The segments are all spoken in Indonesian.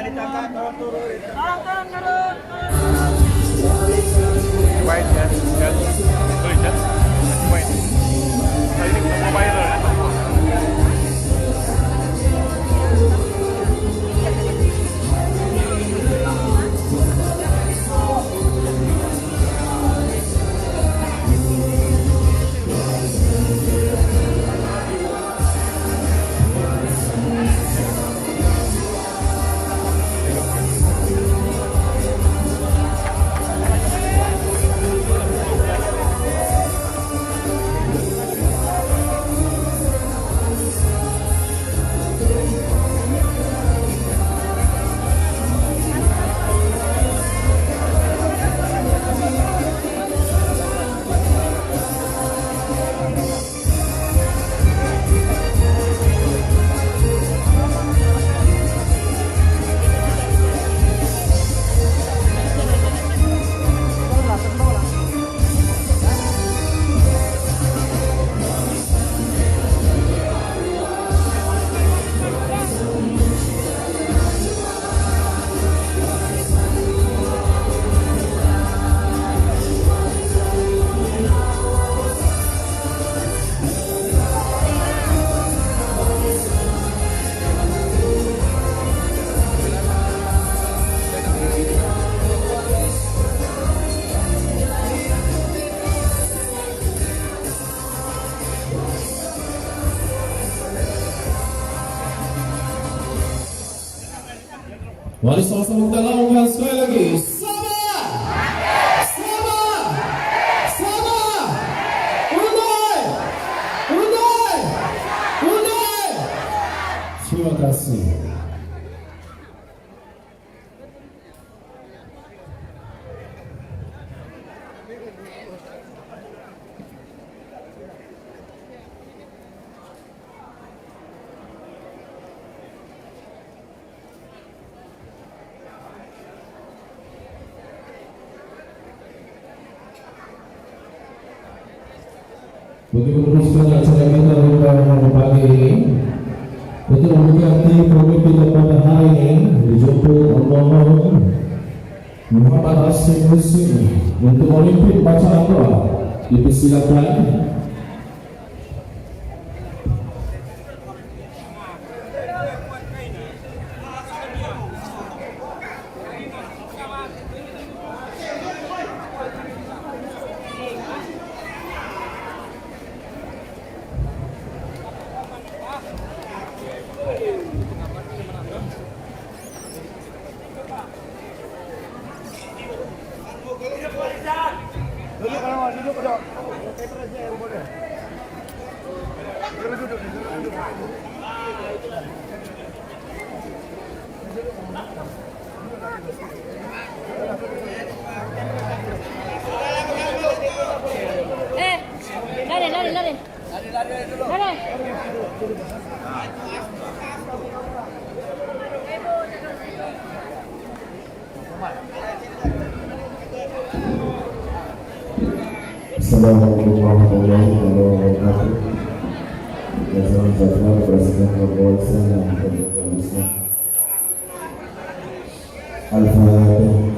Baik ya, tulis ya, baik. Saya ini mau viral ya. Mari sama-sama kita lakukan sekali lagi. Sama, sama, sama. Undai, undai, undai. Terima kasih. Untuk meneruskan acara kita pada pagi ini, untuk memberkati program kita pada hari ini, dijemput Allah Muhammad Asyik Muslim untuk memimpin bacaan doa. Dipersilakan. Lari. Assalamualaikum warahmatullahi wabarakatuh. Salam sejahtera Presiden Kepolisian yang berbahagia. Al-Fatihah.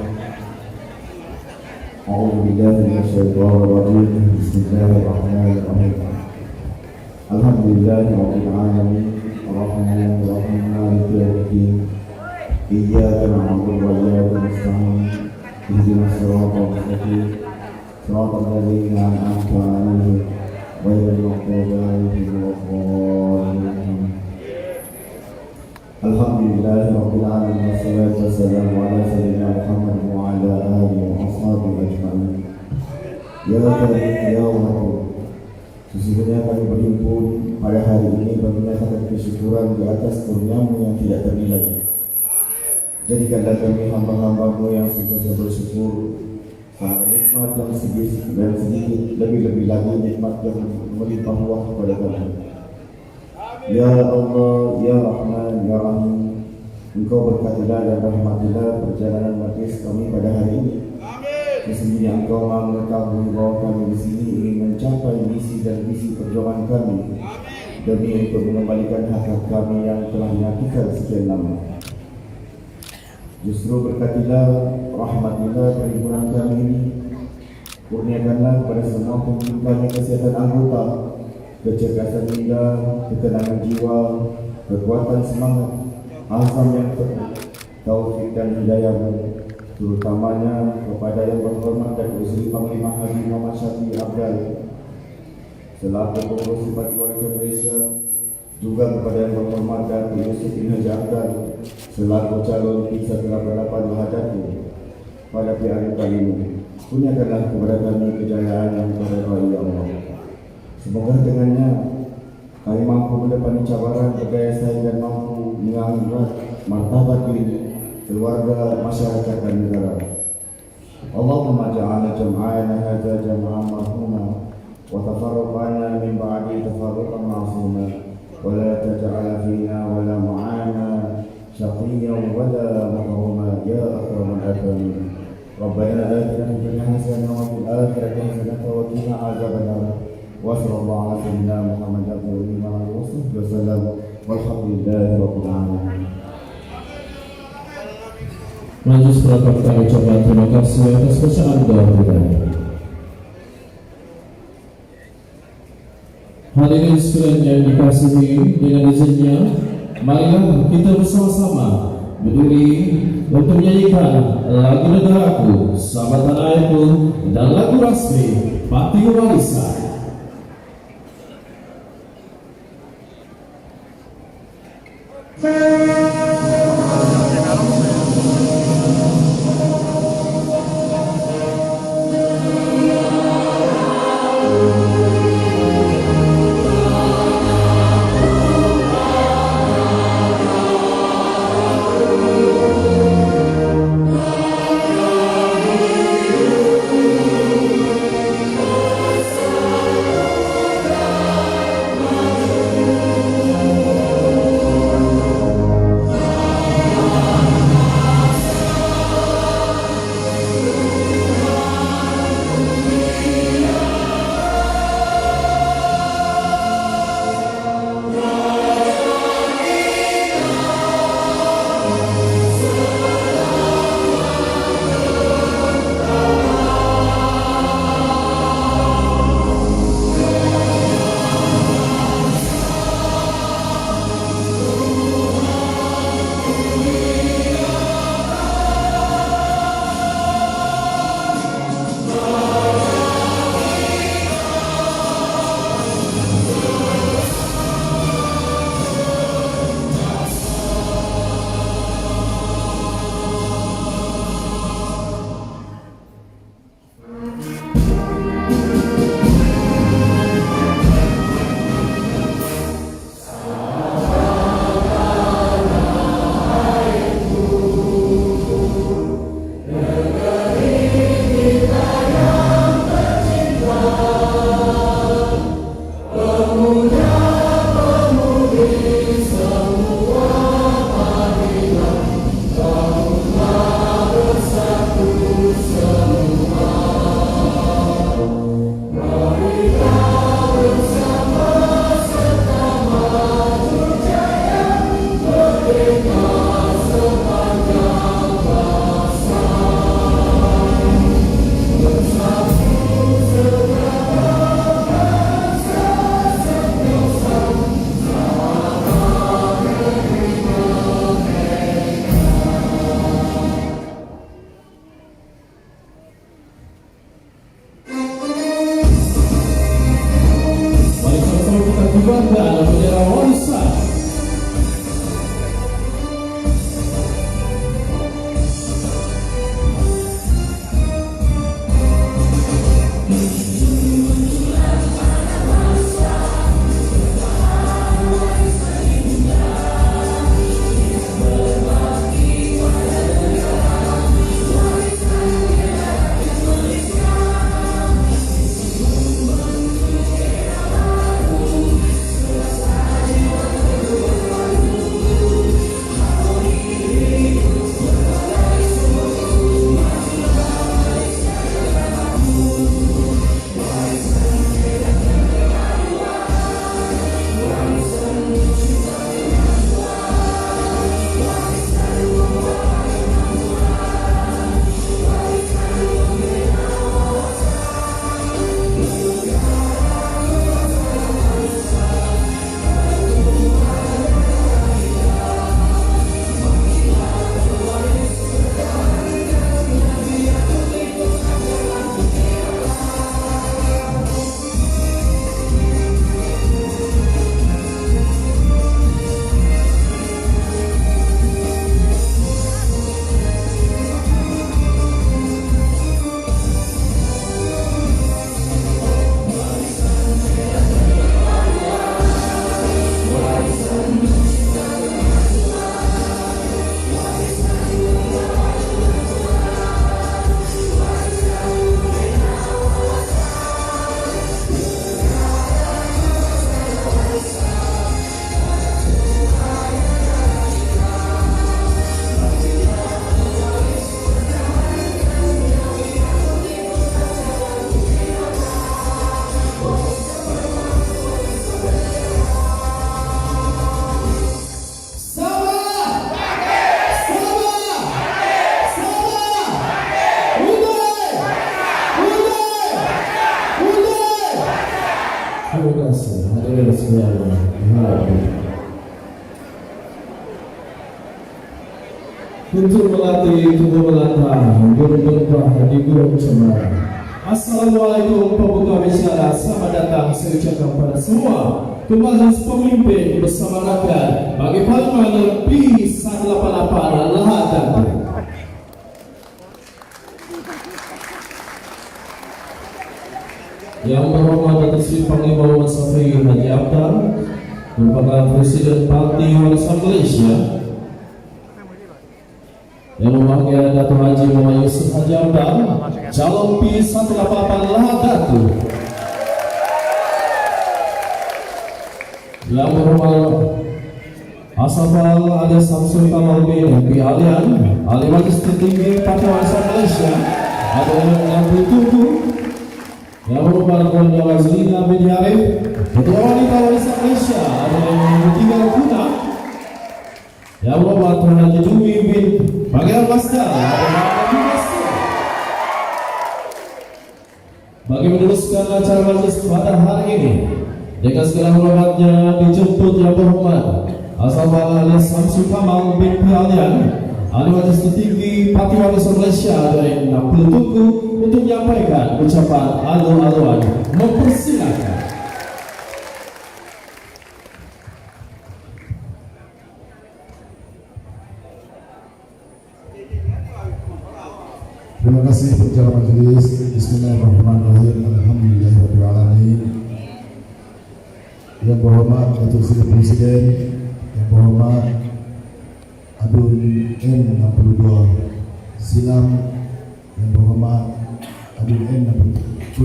A'udzu billahi minasyaitonir rajim. Bismillahirrahmanirrahim. Alhamdulillahirabbil alamin. Arrahmanir rahim. Maliki yaumiddin. Iyyaka na'budu wa iyyaka nasta'in. Ihdinas siratal mustaqim. صراط الذين أنعمت عليهم غير المغضوب عليهم ولا الضالين. الحمد لله رب العالمين والصلاة والسلام على سيدنا محمد وعلى آله وأصحابه أجمعين. Ya Karim, Ya Wahab, sesungguhnya kami berhimpun pada hari ini bagi menyatakan kesyukuran di atas kurniamu yang tidak ternilai. Jadikanlah kami hamba-hambamu yang senantiasa bersyukur karena nikmat yang sedikit dan sedikit, lebih-lebih lagi nikmat yang melimpah ruah kepada kami. Ya Allah, Ya Rahman, Ya Rahim, Engkau berkatilah dan rahmatilah perjalanan majlis kami pada hari ini. Sesungguhnya Engkau Maha mengetahui bahwa kami di sini ingin mencapai misi dan misi perjuangan kami demi untuk mengembalikan hak-hak kami yang telah dinafikan sekian lama. Justru berkatilah, rahmatilah perhimpunan kami ini. Kurniakanlah kepada semua pemimpin kami kesihatan anggota, kecerdasan minda, ketenangan jiwa, kekuatan semangat, azam yang teguh, taufik dan hidayah, terutamanya kepada yang berhormat dan Usri Panglima Haji Muhammad Syafiee Abdal selaku pengurus Simpati Warisan Malaysia, juga kepada yang berhormat dan Yusuf bin Haji Abdal selaku calon P188 Wahadatu pada PRU kali ini. Kurniakanlah kepada kami kejayaan yang terbaik, ya Allah. Semoga dengannya kami mampu mendepani cabaran, berdaya saing dan mampu mengangkat martabat diri, keluarga, masyarakat dan negara. Allahumma ja'alna jam'ana hadza jam'an marhuma wa tafarraqana min ba'di tafarruqan ma'suma wa la taj'al fina wa la ma'ana syaqiyyan wa la mahruma ya akramal akramin. Rabbana atina fid dunya hasanah wa fil akhirati hasanah wa qina adzabannar. Wa sallallahu ala sayyidina Muhammadin wa alihi wasallam walhamdulillahi rabbil alamin. Majlis Perangkat kami ucapkan terima kasih atas bacaan doa kita. Hadirin sekalian yang dikasihi, dengan izinnya, marilah kita bersama-sama berdiri untuk menyanyikan lagu negaraku, sahabat tanah airku, dan lagu rasmi Parti Warisan. Terima kasih hadirin sekalian. Untuk melatih tubuh melata, berubah di gunung cemara. Assalamualaikum pembuka bicara, selamat datang saya ucapkan pada semua ke majelis pemimpin bersama rakyat bagi Parlimen P188 Lahad Datu. Yang berhormat Datuk Seri Panglima Muhammad Safri Haji Abdal, merupakan Presiden Parti Warisan Malaysia. Yang berbahagia Datuk Haji Muhammad Yusuf Haji Abdal, calon P188 Lahad Datu. Yang berhormat Asafal alias Samsul Kamal bin MP Alian, Ahli Majlis Tertinggi Parti Warisan Malaysia, ada yang ditunggu. Yang berhormat Tuan Wazirina bin Arif, Ketua Wanita Warisan Malaysia, ada yang tinggal guna. Yang berhormat Tuan Haji Dumi bin Pangeran Masdar, ada yang Masdar. Bagi meneruskan acara majlis pada hari ini, dengan segala hormatnya dijemput yang berhormat Asafal alias Samsul Kamal bin Alian, Ahli Majlis Tertinggi Parti Warisan Malaysia, dari yang bertunggu untuk menyampaikan ucapan alu-aluan. Mempersilakan. Terima kasih kepada majelis. Bismillahirrahmanirrahim. Alhamdulillahirabbil alamin. Yang berhormat Datuk Seri Presiden, yang berhormat Abdul N62 Silam, yang berhormat Abdul N62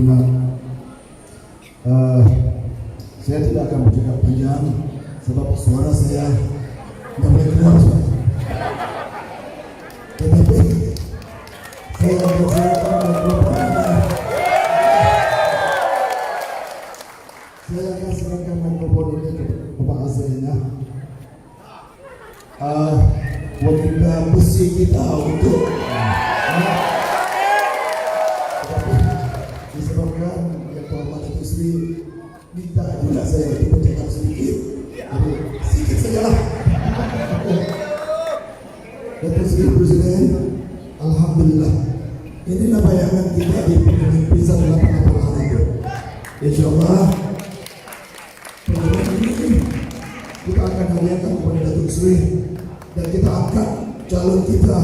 saya tidak akan bercakap panjang sebab suara saya tidak boleh keluar. Tetapi saya akan serahkan mikrofon ini ke Pak Azrina, wanita besi kita untuk disebabkan yang terhormat Datuk Seri minta juga saya bercakap sedikit, jadi sedikit sajalah. Datuk Seri Presiden, alhamdulillah, inilah bayangan kita di P188 hari itu. InsyaAllah pertemuan ini kita akan hadiahkan kepada Datuk Seri dan kita angkat calon kita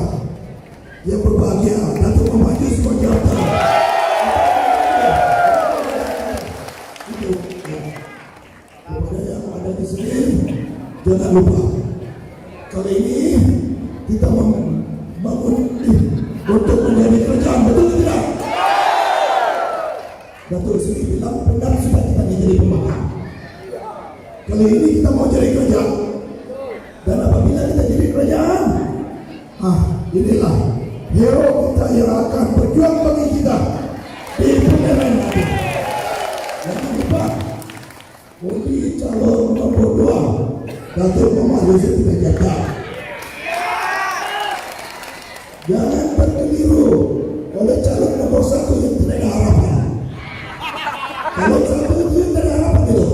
yang berbahagia, Datuk Muhammad Yusuf Haji Abdal. Itu kepada yang ada di sini, jangan lupa kali ini kita membangun untuk menjadi kerajaan, betul tidak? Datuk Seri bilang benar sudah kita menjadi pemakan. Kali ini kita mau jadi kerajaan, dan apabila kita jadi kerajaan, inilah hero kita yang akan berjuang bagi kita di pemilihan nanti. Jangan lupa undi calon nomor 2 Datuk Muhammad Yusuf Haji Abdal. Jangan berkeliru oleh calon nomor 1 yang tidak ada harapan. Calon 1 itu yang tidak ada harapan itu.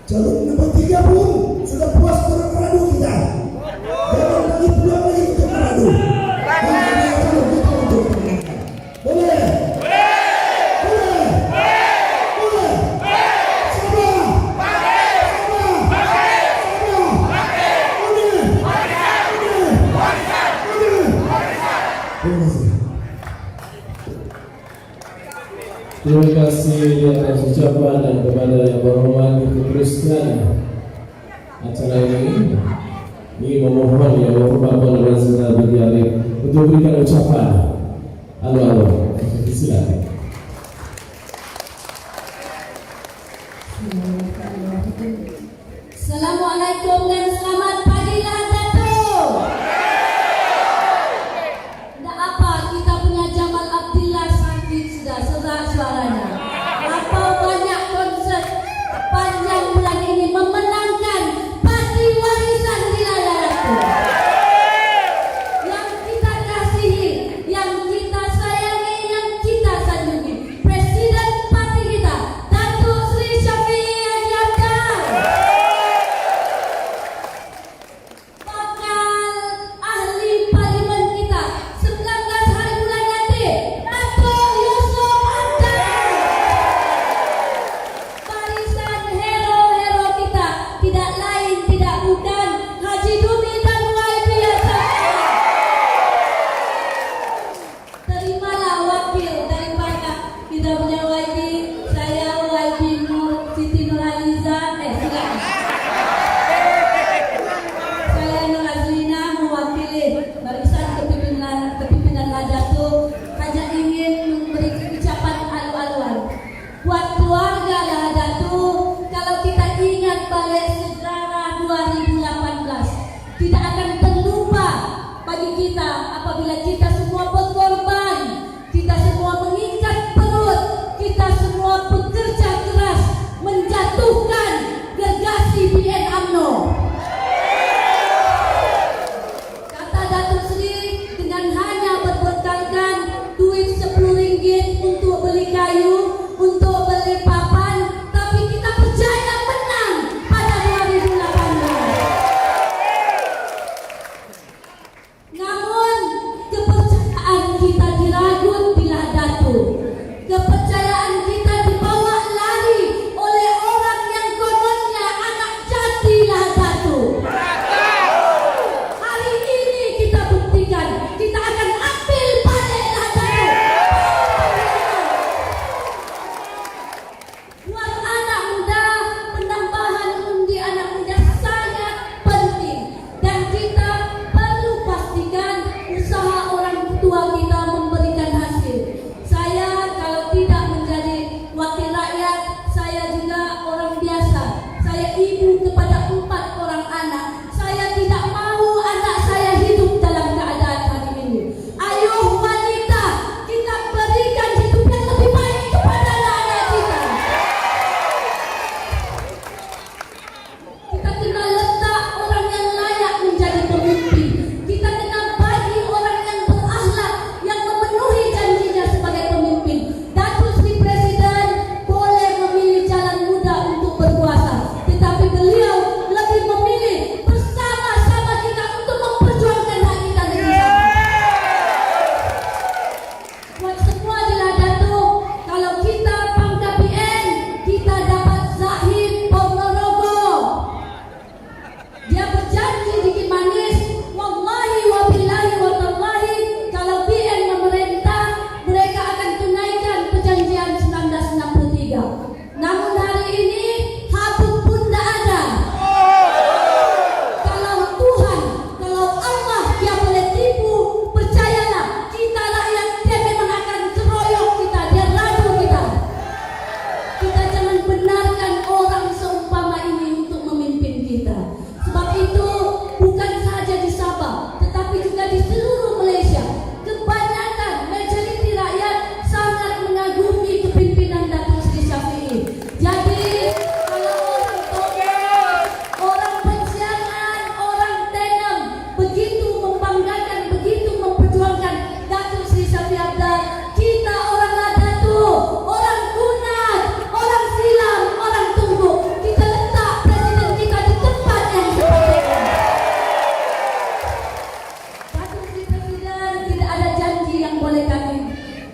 Calon nomor 3 pun sudah puas dengan meradu kita. Jangan lagi pulang lagi untuk meradu. Hanya kalau kita untuk menangkan. Boleh? Boleh? Boleh? Sabar! Terima kasih di atas ucapan dan kepada yang berhormat diteruskan acara ini. Ini memohon yang berhormat Tuan Wazirina bin Arif untuk berikan ucapan alu-alu. Silakan. Assalamualaikum dan selamat pagi Lahad Datu. Tidak apa kita punya Jamal Abdillah sakit sudah serak suaranya. Apa banyak konsert panjang bulan ini memenangkan Parti Warisan di Lahad Datu. Yang kita kasihi, yang kita sayangi, yang kita sanjungi, Presiden Parti kita ibu kepada 4 orang anak. Saya tidak mau anak saya hidup dalam keadaan hari ini. Ayo wanita, kita berikan hidup yang lebih baik kepada anak-anak kita. Kita kena letak orang yang layak menjadi pemimpin. Kita kena bagi orang yang berakhlak, yang memenuhi janjinya sebagai pemimpin. Datuk Seri Presiden boleh memilih jalan mudah untuk berkuasa, tetapi beliau lebih memilih bersama-sama kita untuk memperjuangkan hak kita negeri sama. Buat semua adalah Datuk, kalau kita Pangka PN, kita dapat Zahid Ponorogo. Dia berjanji di Kimanis, wallahi wabillahi watallahi, kalau PN memerintah, mereka akan tunaikan perjanjian 1963. Namun hari ini habuk pun tidak ada. Kalau Tuhan, kalau Allah dia boleh tipu, percayalah, kita rakyat dia memang akan keroyok kita, dia radu kita. Kita jangan benarkan orang seumpama ini untuk memimpin kita. Sebab itu bukan saja di Sabah, tetapi juga di seluruh Malaysia, kebanyakan majoriti rakyat sangat mengagumi kepimpinan Datuk Seri Shafie. Jadi kalau orang Togok, orang Penciangan, orang Tenem begitu membanggakan, begitu memperjuangkan Datuk Seri Shafie Apdal, kita orang Ladatu, orang Kunat, orang Silam, orang Tungguk, kita letak presiden kita di tempat yang sepatutnya. Datuk Seri Presiden, tidak ada janji yang boleh kami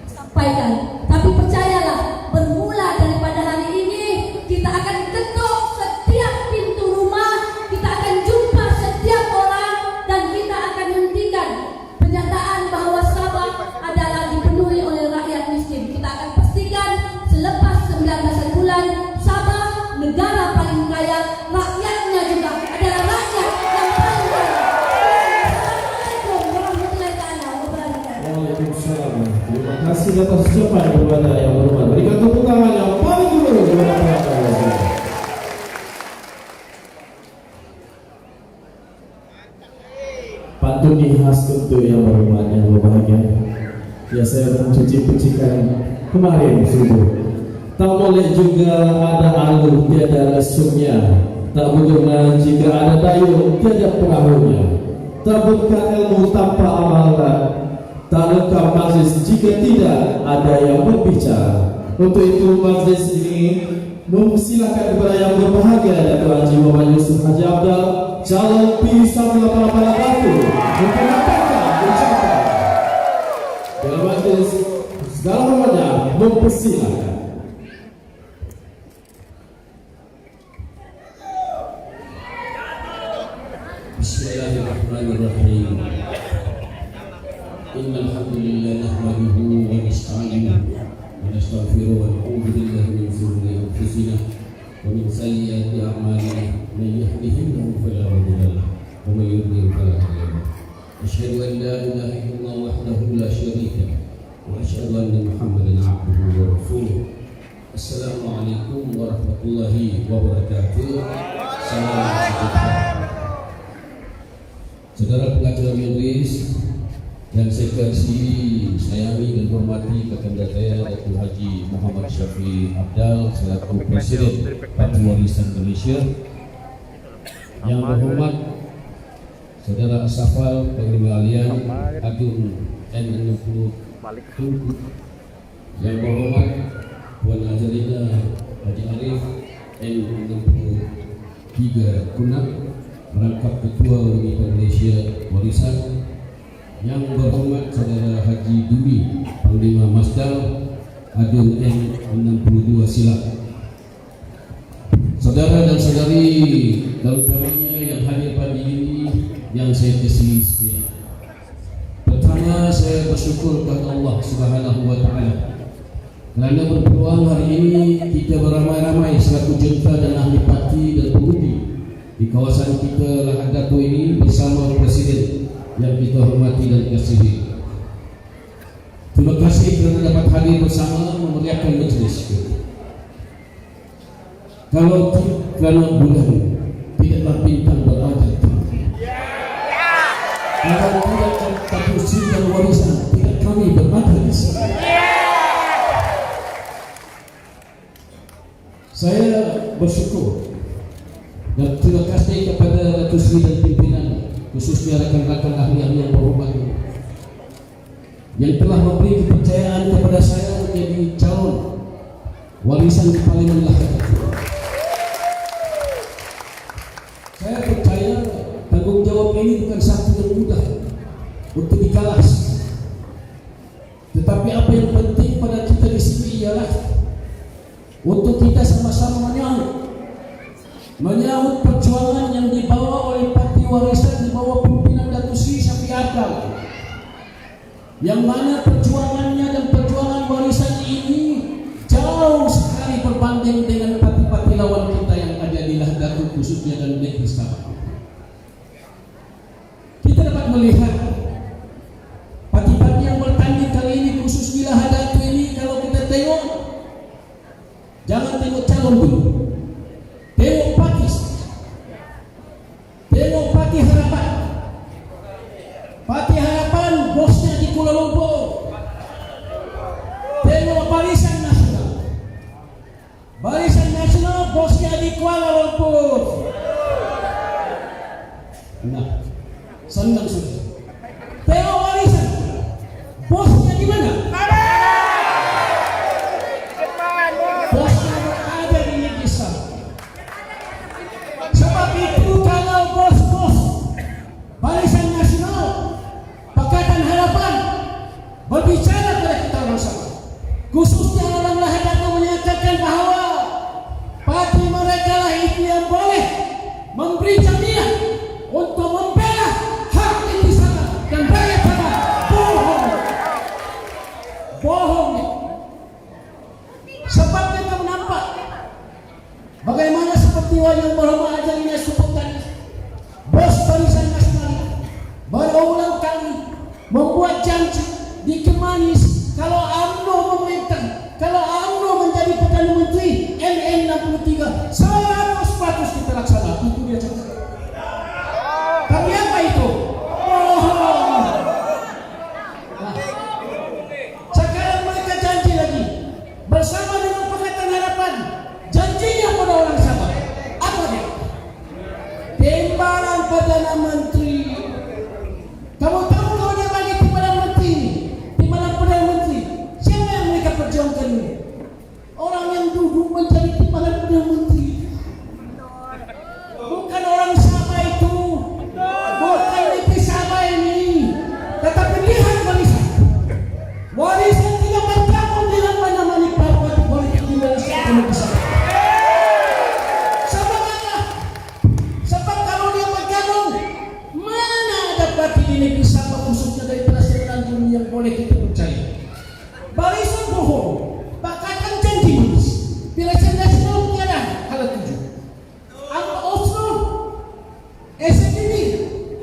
sampaikan, tapi percayalah, bermula daripada hari ini kita akan ketuk setiap pintu rumah, kita akan jumpa setiap orang, dan kita akan hentikan penyataan bahawa Sabah adalah dipenuhi oleh rakyat miskin. Kita akan pastikan selepas 19 bulan, Sabah negara paling kaya, rakyatnya juga adalah rakyat yang paling kaya. Assalamualaikum warahmatullahi wabarakatuh. Waalaikumsalam. Terima kasih atas ucapan kepada yang berhormat. Berikan tepuk tangan yang paling dulu kepada Pak Presiden. Pantun khas untuk yang berhormat yang berbahagia. Ya, saya mencuci pecikan kemarin subuh. Tak boleh juga ada alu tiada lesungnya. Tak berguna jika ada dayung tiada perahunya. Tak berkat ilmu tanpa amalan. Tak lengkap majlis jika tidak ada yang berbicara. Untuk itu majlis ini mempersilakan kepada yang berbahagia Datuk Haji Muhammad Yusuf Haji Apdal, calon P188 Batu, untuk mengatakan ucapan. Dalam majlis segala hormatnya mempersilakan. Bismillahirrahmanirrahim. Innal hamdalillah nahmaduhu wa nasta'inuhu wa nastaghfiruhu wa na'udzu billahi min shururi anfusina wa min sayyiati a'malina. Man yahdihillahu fala mudilla lahu wa man yudlil fala hadiya lahu. Asyhadu an la ilaha illallah wahdahu la syarika lahu wa asyhadu anna Muhammadan 'abduhu wa rasuluh. Assalamualaikum warahmatullahi wabarakatuh. Salam sejahtera. Saudara pengacara majelis yang saya kasihi, sayangi dan hormati kakanda saya Datuk Haji Muhammad Shafie Apdal selaku Presiden Parti Warisan Malaysia. Yang berhormat Saudara Asafal Panglima Alian Agung N60 Tunku. Yang berhormat Puan Azalina Haji Arif N63 Kunak, merangkap Ketua Wanita Malaysia Warisan. Yang berhormat Saudara Haji Dumi Panglima Masdar Adun N62 Silap. Saudara dan saudari terutamanya yang hadir pagi ini yang saya kasihi sekalian. Pertama, saya bersyukur kepada Allah Subhanahu wa taala kerana berpeluang hari ini kita beramai-ramai selaku junta dan ahli parti dan pengundi di kawasan kita Lahad Datu ini bersama Presiden yang kita hormati dan kasihi. Terima kasih kerana dapat hadir bersama memeriahkan majlis kita. Kalau bulan tidaklah bintang berada tinggi. Kalau tidak teruskan warisan, tidak kami berada di sini. Saya bersyukur dan terima kasih kepada Datuk Seri dan pimpinan, khususnya rekan-rekan ahli-ahli yang berhormat yang telah memberi kepercayaan kepada saya menjadi calon warisan di Parlimen Lahad. Saya percaya tanggung jawab ini bukan satu yang mudah untuk dikalas. Tetapi apa yang penting pada kita di sini ialah untuk kita sama-sama menyambut perjuangan yang dibawa oleh Parti Warisan di bawah pimpinan Datuk Seri Shafie Apral, yang mana perjuangannya dan perjuangan warisan ini jauh sekali berbanding dengan parti-parti lawan kita yang ada di Lahad, khususnya dan Negeri Sabah. Kita dapat melihat parti-parti yang bertanding kali ini, khusus di Lahad ini, kalau kita tengok, jangan tengok calon dulu, tengok parti, tengok Parti Harapan. Parti Harapan bosnya di Kuala Lumpur. Tengok Barisan Nasional. Barisan Nasional bosnya di Kuala Lumpur. Nah, senang sudah. Tengok Barisan, bosnya di mana? Bosnya berada di Negeri Sabah. Sebab itu kalau bos-bos Barisan Nasional, Pakatan Harapan berbicara kepada kita bersama, khususnya orang Lahad menyatakan bahawa parti mereka lah itu yang boleh memberi jaminan untuk membela hak Negeri Sabah dan rakyat Sabah. Bohong. Sebab kita menampak bagaimana seperti yang berhormat Ajalina sebutkan, bos Barisan Nasional berulang kali membuat janji di Kemanis kalau UMNO memerintah, kalau UMNO menjadi Perdana Menteri, NN63 100% kita laksana. Itu dia janji. Tapi apa itu? Bohong. Nah, sekarang mereka janji lagi bersama dengan Pakatan Harapan, janjinya pada orang Sabah. Apa dia? Timbalan Perdana Menteri. Kamu tahu kalau dia bagi timbalan menteri ini, timbalan Perdana Menteri, siapa yang mereka perjuangkan ini? Orang yang duduk menjadi timbalan Perdana Menteri, bukan orang Sabah itu, bukan Negeri Sabah ini. Tetapi lihat warisan, warisan tidak bergabung dengan mana-mana partai politik di Malaysia dan Negeri Sabah. Sebab apa? Sebab kalau dia bergabung, mana ada parti di Negeri Sabah, khususnya dari Perasaan Tanjung yang boleh kita percaya? Barisan bohong, Pakatan janji manis, Pilihan Nasional tiada hal tuju. Angka Oslo, SNDP,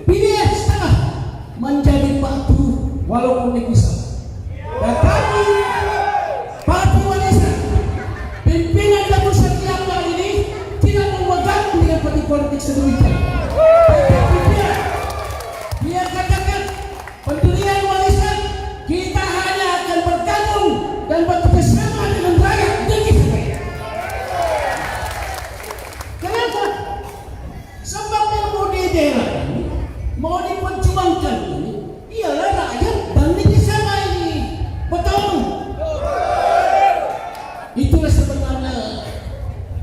PDS setengah menjadi parti walaupun Negeri Sabah. Tetapi Parti Warisan, pimpinan Datuk Seri Apral ini tidak memegang dengan parti politik sedemikian. Dia katakan pendirian warisan kita hanya akan bergabung dan bekerjasama dengan rakyat Negeri Sabah. Kenapa? Sebab yang mau di daerah ini, mau diperjuangkan ini, ialah rakyat dan Negeri Sabah ini. Betul? Itulah sebenarnya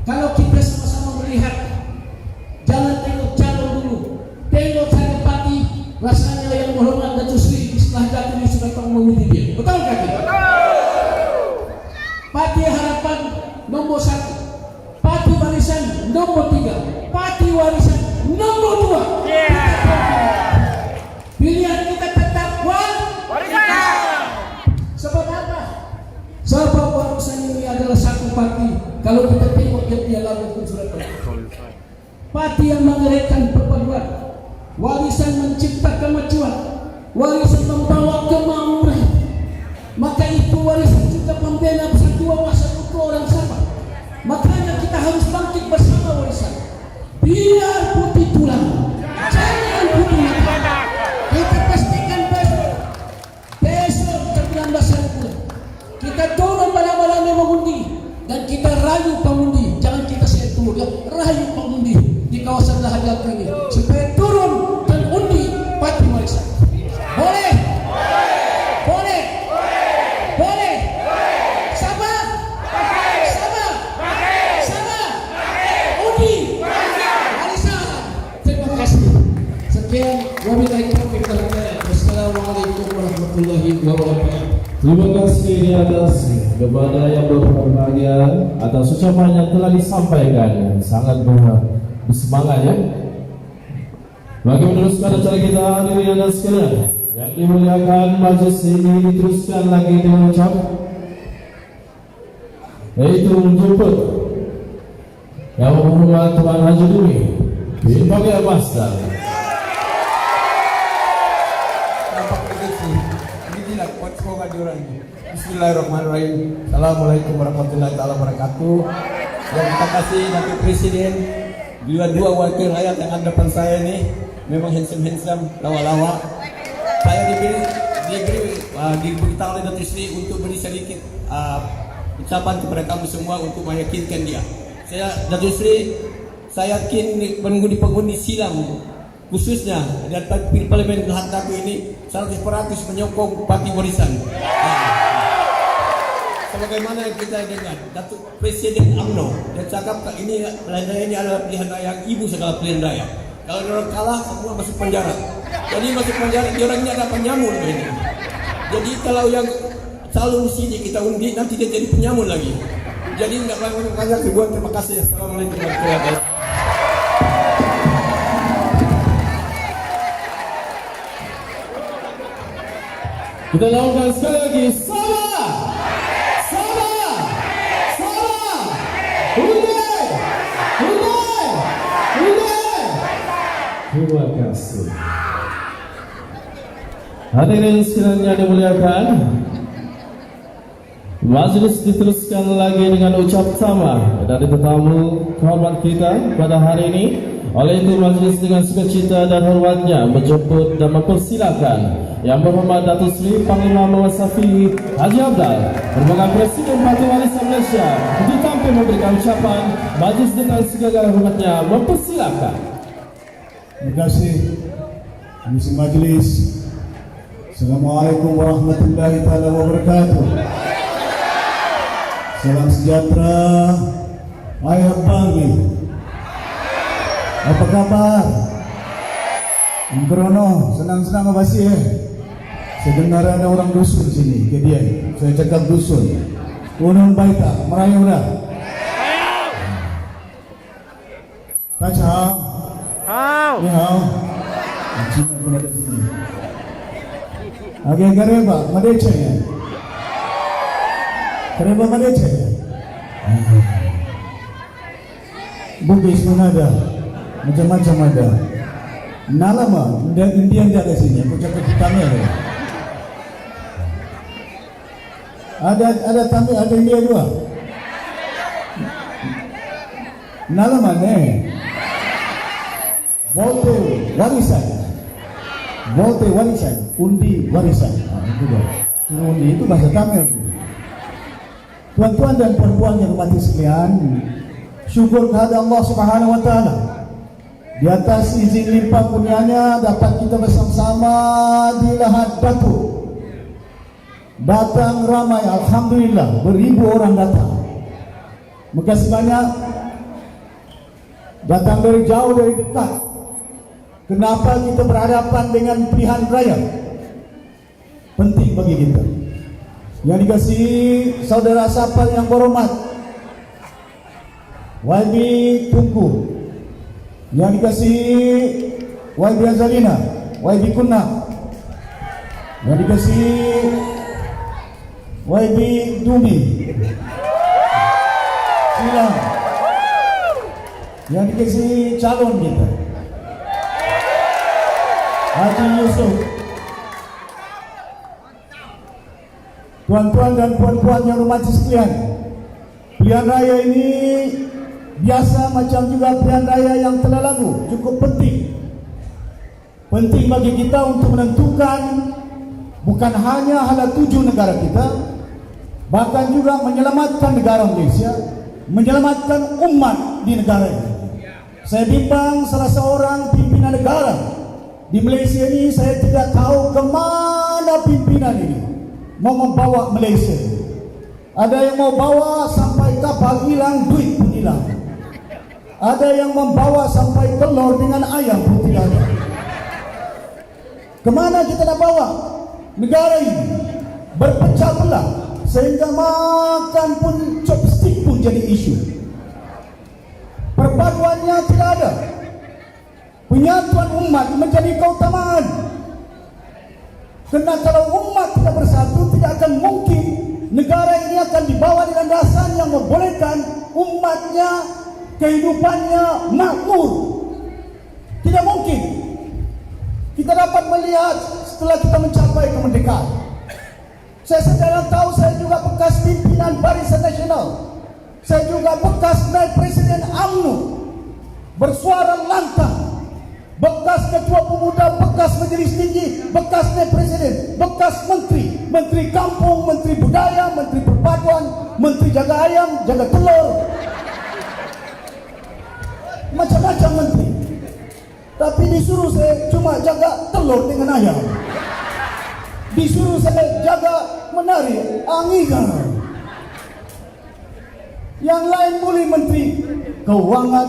kalau kita sama-sama melihat, jangan tengok calon dulu, tengok saja parti. Rasanya yang berhormat Datuk Seri setelah Datuk ini sudah tahu memilih dia. Betul tak? Parti Harapan nombor 1, Parti Barisan nombor 3, Parti Warisan nombor 2. Pilihan kita tetap warisan. Sebab apa? Sebab warisan ini adalah satu parti. Kalau kita tengok dia lalu pun sudah tahu. Parti yang mengeratkan perpaduan, warisan mencipta kemajuan, warisan membawa kemakmuran. Maka itu warisan juga membina persatuan masa depan orang Sabah. Makanya kita harus bangkit biar putih tulang, jangan putih mata. Kita pastikan besok terbilang hari bulan kita turun malam-malam mengundi dan kita rayu pengundi. Jangan kita setu ya, rayu pengundi di kawasan lahan ini supaya turun dan undi Pati Warisan. Boleh? Boleh? Boleh? Sama? Sama? Sama? Undi Warisan. Terima kasih. Sekian, wabillahi taufiq wal hidayah. Wassalamualaikum warahmatullahi wabarakatuh. Terima kasih di atas kepada yang berbahagia atas ucapan yang telah disampaikan. Sangat bersemangat ya. Bagi meneruskan acara kita hadirin dan sekalian yang dimuliakan, majelis ini diteruskan lagi dengan ucap yaitu menjemput yang menghormat Tuan Haji Dwi bin Bagia Master. Bismillahirrahmanirrahim. Assalamualaikum warahmatullahi wabarakatuh. Yang kita kasih Nanti Presiden, dua wakil rakyat yang ada depan saya ini memang handsome, lawa-lawa. Saya diberitahu oleh Datuk Seri untuk beri sedikit ucapan kepada kami semua untuk meyakinkan dia. Datuk Seri, saya yakin pengundi-pengundi silam khususnya dan Parlimen Lahan Tapu ini 100% menyokong Parti Warisan. Sebagaimana yang kita dengar, Datuk Presiden UMNO dia cakap ini pilihan raya ini adalah pilihan raya yang ibu segala pilihan raya. Kalau orang kalah semua masuk penjara. Jadi masuk penjara dia orang ini ada penyamun ini. Jadi kalau yang calon sini kita undi nanti dia jadi penyamun lagi. Jadi tidak banyak ribuan. Terima kasih. Assalamualaikum warahmatullahi wabarakatuh. Kita lakukan sekali lagi. Sama. Terima kasih. Hadirin sekalian yang dimuliakan, majelis diteruskan lagi dengan ucap sama dari tetamu kehormat kita pada hari ini. Oleh itu majelis dengan sukacita dan hormatnya menjemput dan mempersilakan Yang Berhormat Datuk Seri Panglima Muhammad Safi Haji Abdal merupakan Presiden Parti Warisan Malaysia untuk tampil memberikan ucapan. Majelis dengan segala hormatnya mempersilakan. Terima kasih. Misi Majlis. Assalamualaikum warahmatullahi wabarakatuh. Salam sejahtera. Ayah Bangi. Apa kabar? Krono, senang-senang apa sih ya? Saya dengar ada orang dusun sini, ke dia. Saya cakap dusun. Unung baita, merayu dah. Tachao. Ni hao. Cina pun ada sini. Agak kareba, Malaysia ya. Kareba Malaysia ya. Bugis pun ada. Macam-macam ada. Nalama, dan Indian dia ada sini. Aku cakap Tamil ya. Ada Tamil, ada India juga. Nalama ne. Vote warisan, undi warisan. Itu dah. Undi itu bahasa Tamil. Tuan-tuan dan puan-puan yang hormati sekalian, syukur kepada Allah Subhanahu wa taala. Di atas izin limpah kurnianya dapat kita bersama-sama di Lahad Batu. Datang ramai, alhamdulillah, beribu orang datang. Makasih banyak. Datang dari jauh, dari dekat. Kenapa kita berhadapan dengan pilihan raya? Penting bagi kita. Yang dikasihi saudara Sapal yang berhormat, Wadi Tunku, yang dikasihi YB Azalina, YB Kunna, yang dikasihi YB Dumi, Silang, yang dikasihi calon kita Haji Yusuf. Tuan-tuan dan puan-puan yang hormati sekalian, pilihan raya ini biasa macam juga pilihan raya yang telah lalu cukup penting. Penting bagi kita untuk menentukan bukan hanya hala tuju negara kita, bahkan juga menyelamatkan negara Malaysia, menyelamatkan umat di negara ini. Saya bimbang salah seorang pimpinan negara di Malaysia ini, saya tidak tahu ke mana pimpinan ini mau membawa Malaysia. Ada yang mau bawa sampai kapal hilang, duit pun hilang. Ada yang membawa sampai telur dengan ayam pun tidak ada. Kemana kita nak bawa negara ini? Berpecah belah sehingga makan pun chopstick pun jadi isu. Perpaduannya tidak ada. Penyatuan umat menjadi keutamaan. Kerana kalau umat tidak bersatu, tidak akan mungkin negara ini akan dibawa di landasan yang membolehkan umatnya, kehidupannya makmur. Tidak mungkin. Kita dapat melihat setelah kita mencapai kemerdekaan. Saya sedang tahu, saya juga bekas pimpinan Barisan Nasional. Saya juga bekas naib Presiden UMNO, bersuara lantang, bekas ketua pemuda, bekas majlis tinggi, bekas naib Presiden, bekas menteri, menteri kampung, menteri budaya, menteri perpaduan, menteri jaga ayam, jaga telur, macam-macam menteri. Tapi disuruh saya cuma jaga telur dengan ayam. Disuruh saya jaga menari angingan. Yang lain boleh menteri keuangan,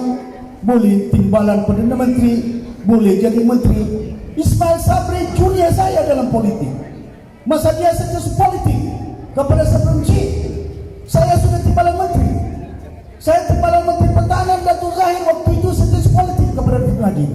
boleh timbalan Perdana Menteri, boleh jadi menteri. Ismail Sabri junior saya dalam politik. Masa dia sejak politik kepada sebelum Cik, saya sudah timbalan menteri. Saya timbalan menteri pertahanan Datuk Zahir waktu itu sejak politik kepada Datuk Najib.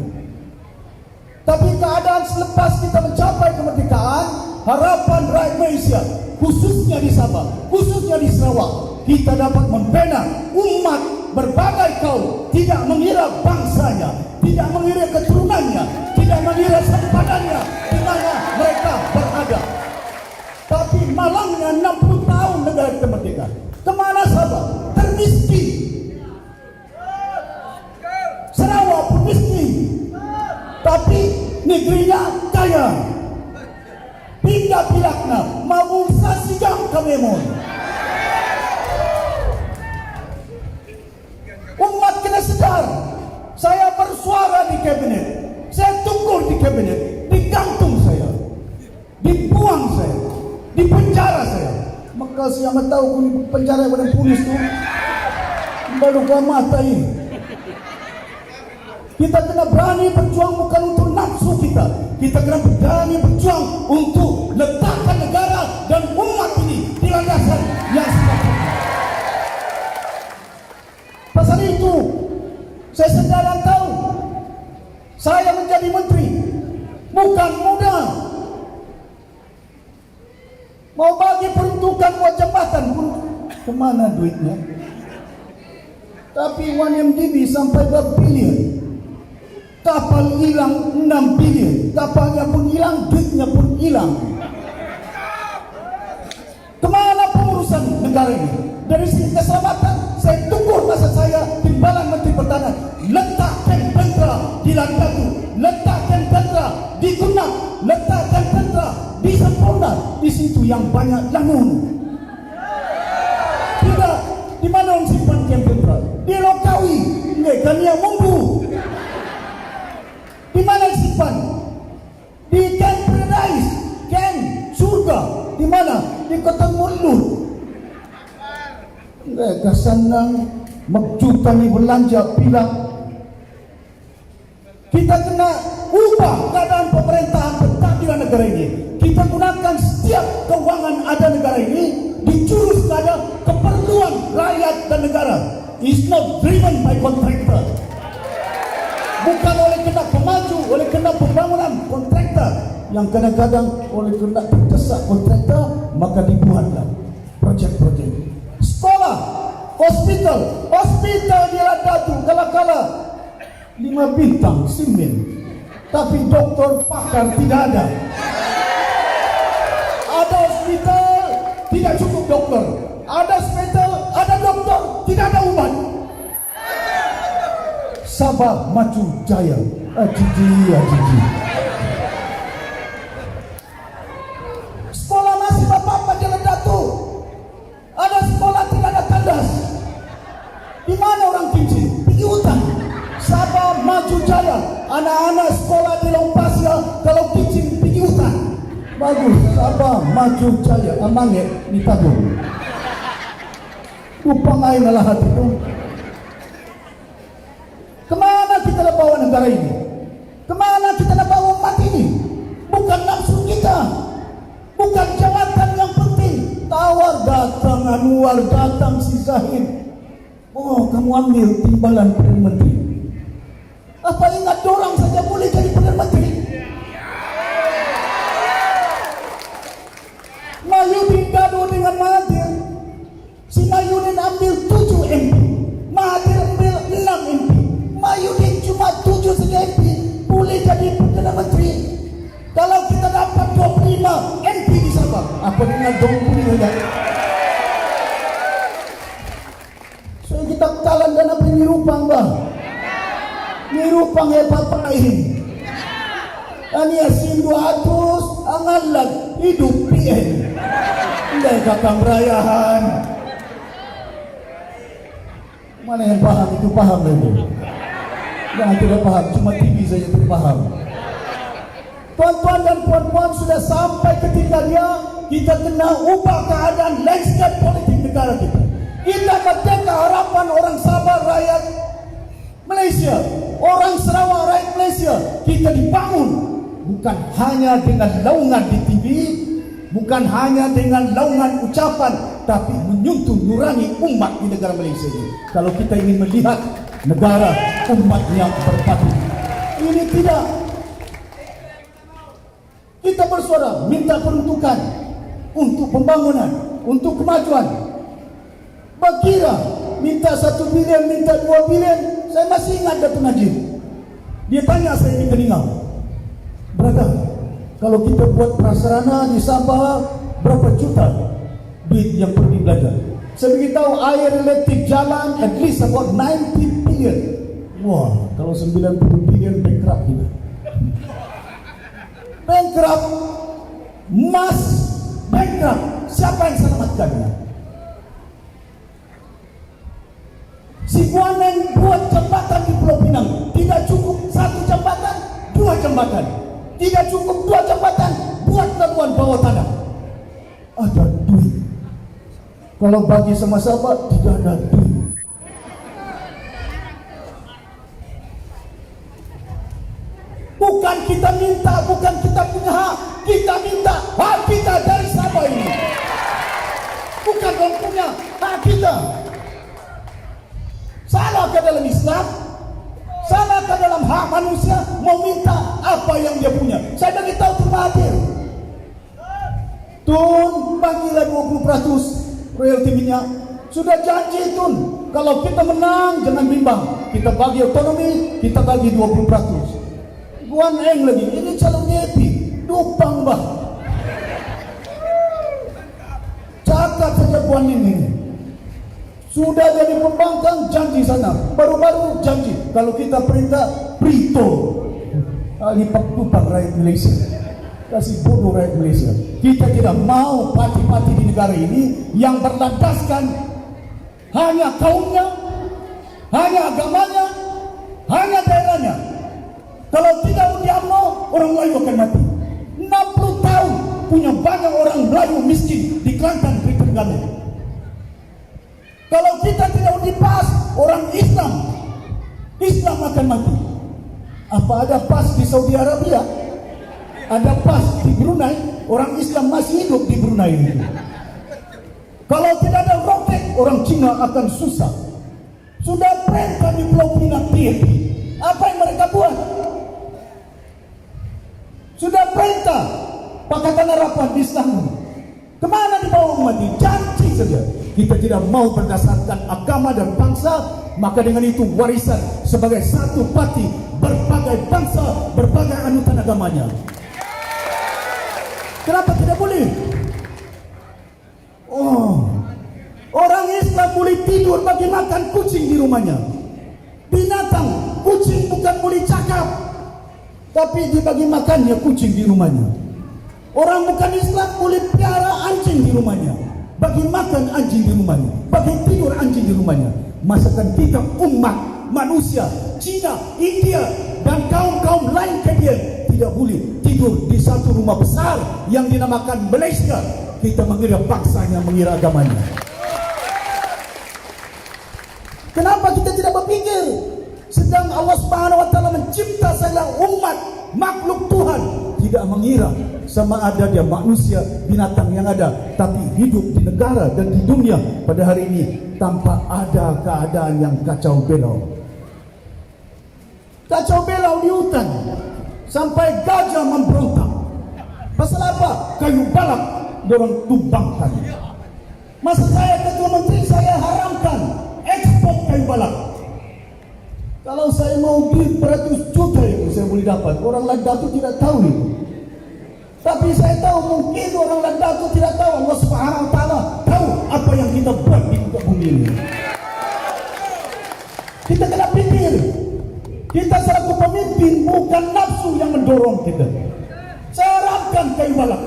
Tapi keadaan selepas kita mencapai kemerdekaan, harapan rakyat Malaysia, khususnya di Sabah, khususnya di Sarawak, kita dapat membina umat berbagai kaum, tidak mengira bangsanya, tidak mengira keturunannya, tidak mengira sempadannya di mana mereka berada. Tapi malangnya 60 tahun negara kita merdeka, kemana Sabah? Termiskin. Sarawak pun miskin, tapi negerinya kaya. Pindah pilakna, mau sasidang kamemon. Umat kena sedar. Saya bersuara di kabinet, saya tunggu di kabinet, digantung saya, dibuang saya, dipenjara saya. Maka siapa tahu penjara pada polis tu baru gua mata ini. Kita kena berani berjuang bukan untuk nafsu kita. Kita kena berani berjuang untuk letakkan negara dan umat ini di landasan yang sepatutnya. Pasal itu, saya sedar dan tahu, saya menjadi menteri bukan mudah. Mau bagi peruntukan buat jabatan pun, kemana duitnya? Tapi 1MDB sampai berbilion. Kapal hilang 6 bilion. Kapalnya pun hilang, duitnya pun hilang. Kemana pengurusan negara ini? Dari segi keselamatan, saya tunggu masa saya timbalan Menteri Pertahanan. Letakkan tentera di Landatu, letakkan tentera di Kunang, letakkan tentera di Sempurna. Di situ yang banyak langun. Tidak, di mana orang simpan kem tentera? Di Lokawi, kan yang Mumbu. Di mana simpan? Di Camp Paradise, Camp Surga. Di mana? Di Kota Mulut. Mereka senang magjuta ni belanja pilang. Kita kena ubah keadaan pemerintahan pentadbiran negara ini. Kita gunakan setiap keuangan ada negara ini dijurus pada keperluan rakyat dan negara. It's not driven by contractor. Bukan oleh kena pemaju, oleh kena pembangunan kontraktor yang kadang-kadang oleh kena terdesak kontraktor, maka dibuatlah projek-projek. Sekolah, hospital di Landatu kala-kala 5 bintang simen, tapi doktor pakar tidak ada. Ada hospital tidak cukup dokter, ada hospital ada dokter tidak ada ubat. Sabah Maju Jaya. Ajiji. Sekolah masih bapak-bapak Jalan Datuk. Ada sekolah tidak ada tandas. Di mana orang Kinci? Pergi hutan. Sabah Maju Jaya. Anak-anak sekolah di Lompasia kalau Kinci pergi hutan. Bagus. Sabah Maju Jaya. Amannya ni tabung. Upang air ngalah hati itu. Kemana kita nak bawa negara ini? Kemana kita nak bawa umat ini? Bukan nafsu kita, bukan jabatan yang penting. Tawar datang, Anwar datang, si Zahid. Oh, kamu ambil timbalan Perdana Menteri. Apa ingat dorang saja boleh jadi Perdana Menteri? Mahyudin gaduh dengan Mahathir. Si Mahyudin ambil 7 MP, Mahathir ambil 6 MP. Mahyudin cuma 7 saja MP, boleh jadi Perdana Menteri. Kalau kita dapat 25 MP di Sabah, apa dengan 20 saja? So kita jalan dan apa nirupang bang? Nirupang hebat peraih. Ani asin 200, angalan hidup PN. Tidak kakang berayahan. Mana yang paham itu paham dulu. Jangan tidak paham, cuma TV saja tidak paham. Tuan-tuan dan puan-puan, sudah sampai ketika kita kena ubah keadaan landscape politik negara kita. Kita merdeka harapan orang Sabah rakyat Malaysia, orang Sarawak rakyat Malaysia. Kita dibangun bukan hanya dengan laungan di TV, bukan hanya dengan laungan ucapan, tapi menyentuh nurani umat di negara Malaysia ini. Kalau kita ingin melihat negara umat yang berpadu, ini tidak. Kita bersuara minta peruntukan untuk pembangunan, untuk kemajuan. Bakira minta 1 bilion, minta 2 bilion. Saya masih ingat Datuk Najib. Dia tanya saya di Keningau, "Brother, kalau kita buat prasarana di Sabah, berapa juta duit yang perlu belajar?" Saya beritahu air, elektrik, jalan, at least about 90 billion. Wah, kalau 90 billion bankrupt kita. Bankrupt, mas bankrupt. Siapa yang selamatkannya? Si Guaneng buat jembatan di Pulau Pinang. Tidak cukup 1 jembatan, 2 jembatan. Tidak cukup 2 jembatan, buat laluan bawah tanah. Ada duit. Kalau bagi sama sahabat, tidak ada duit. Bukan kita minta, bukan kita punya hak. Kita minta hak kita dari Sabah ini. Bukan orang punya hak kita. Salahkah dalam Islam? Salahkah dalam hak manusia mau minta apa yang dia punya? Saya beritahu Tun Mahathir, Tun, bagilah 20% royalti minyak. Sudah janji Tun, kalau kita menang jangan bimbang, kita bagi otonomi, kita bagi 20%. Guan Eng lagi, ini calon DAP, dupang bah. Cakap saja Guan Eng ini. Sudah jadi pembangkang, janji sana. Baru-baru janji, kalau kita perintah, Brito. Lipat dupang rakyat Malaysia. Kasih bodoh rakyat Malaysia. Kita tidak mau parti-parti di negara ini yang berlandaskan hanya kaumnya, hanya agamanya, hanya daerahnya. Kalau tidak undi UMNO, orang Melayu akan mati. 60 tahun punya banyak orang Melayu miskin di Kelantan, Terengganu. Kalau kita tidak undi PAS, orang Islam akan mati. Apa ada PAS di Saudi Arabia? Ada PAS di Brunei, orang Islam masih hidup di Brunei itu. Kalau tidak ada roket, orang Cina akan susah. Sudah perintah di Pulau Pinang PAP. Apa yang mereka buat? Sudah perintah Pakatan Harapan di Istanbul. Kemana dibawa umat ini? Janji saja. Kita tidak mau berdasarkan agama dan bangsa, maka dengan itu warisan sebagai satu parti berbagai bangsa, berbagai anutan agamanya. Kenapa tidak boleh? Oh, orang Islam boleh tidur bagi makan kucing di rumahnya. Binatang kucing bukan boleh cakap, tapi dibagi makannya kucing di rumahnya. Orang bukan Islam boleh pelihara anjing di rumahnya, bagi makan anjing di rumahnya, bagi tidur anjing di rumahnya. Masakan kita umat manusia Cina, India dan kaum-kaum lain kalian tidak boleh tidur di satu rumah besar yang dinamakan Malaysia. Kita mengira bangsanya, mengira agamanya. Kenapa kita tidak berpikir? Sedang Allah Subhanahu wa taala mencipta segala umat makhluk Tuhan, tidak mengira sama ada dia manusia, binatang yang ada, tapi hidup di negara dan di dunia pada hari ini tanpa ada keadaan yang kacau belau. Kacau belau di hutan sampai gajah memberontak. Pasal apa? Kayu balak dorang tumbangkan. Masa saya ketua menteri, saya haramkan ekspor kayu balak. Kalau saya mau beli beratus juta itu saya boleh dapat. Orang Ladaktu tidak tahu itu. Tapi saya tahu mungkin orang Ladaktu tidak tahu. Allah Subhanahu wa taala tahu apa yang kita buat di muka bumi ini. Kita kena pikir. Kita selaku pemimpin bukan nafsu yang mendorong kita. Saya haramkan kayu balak.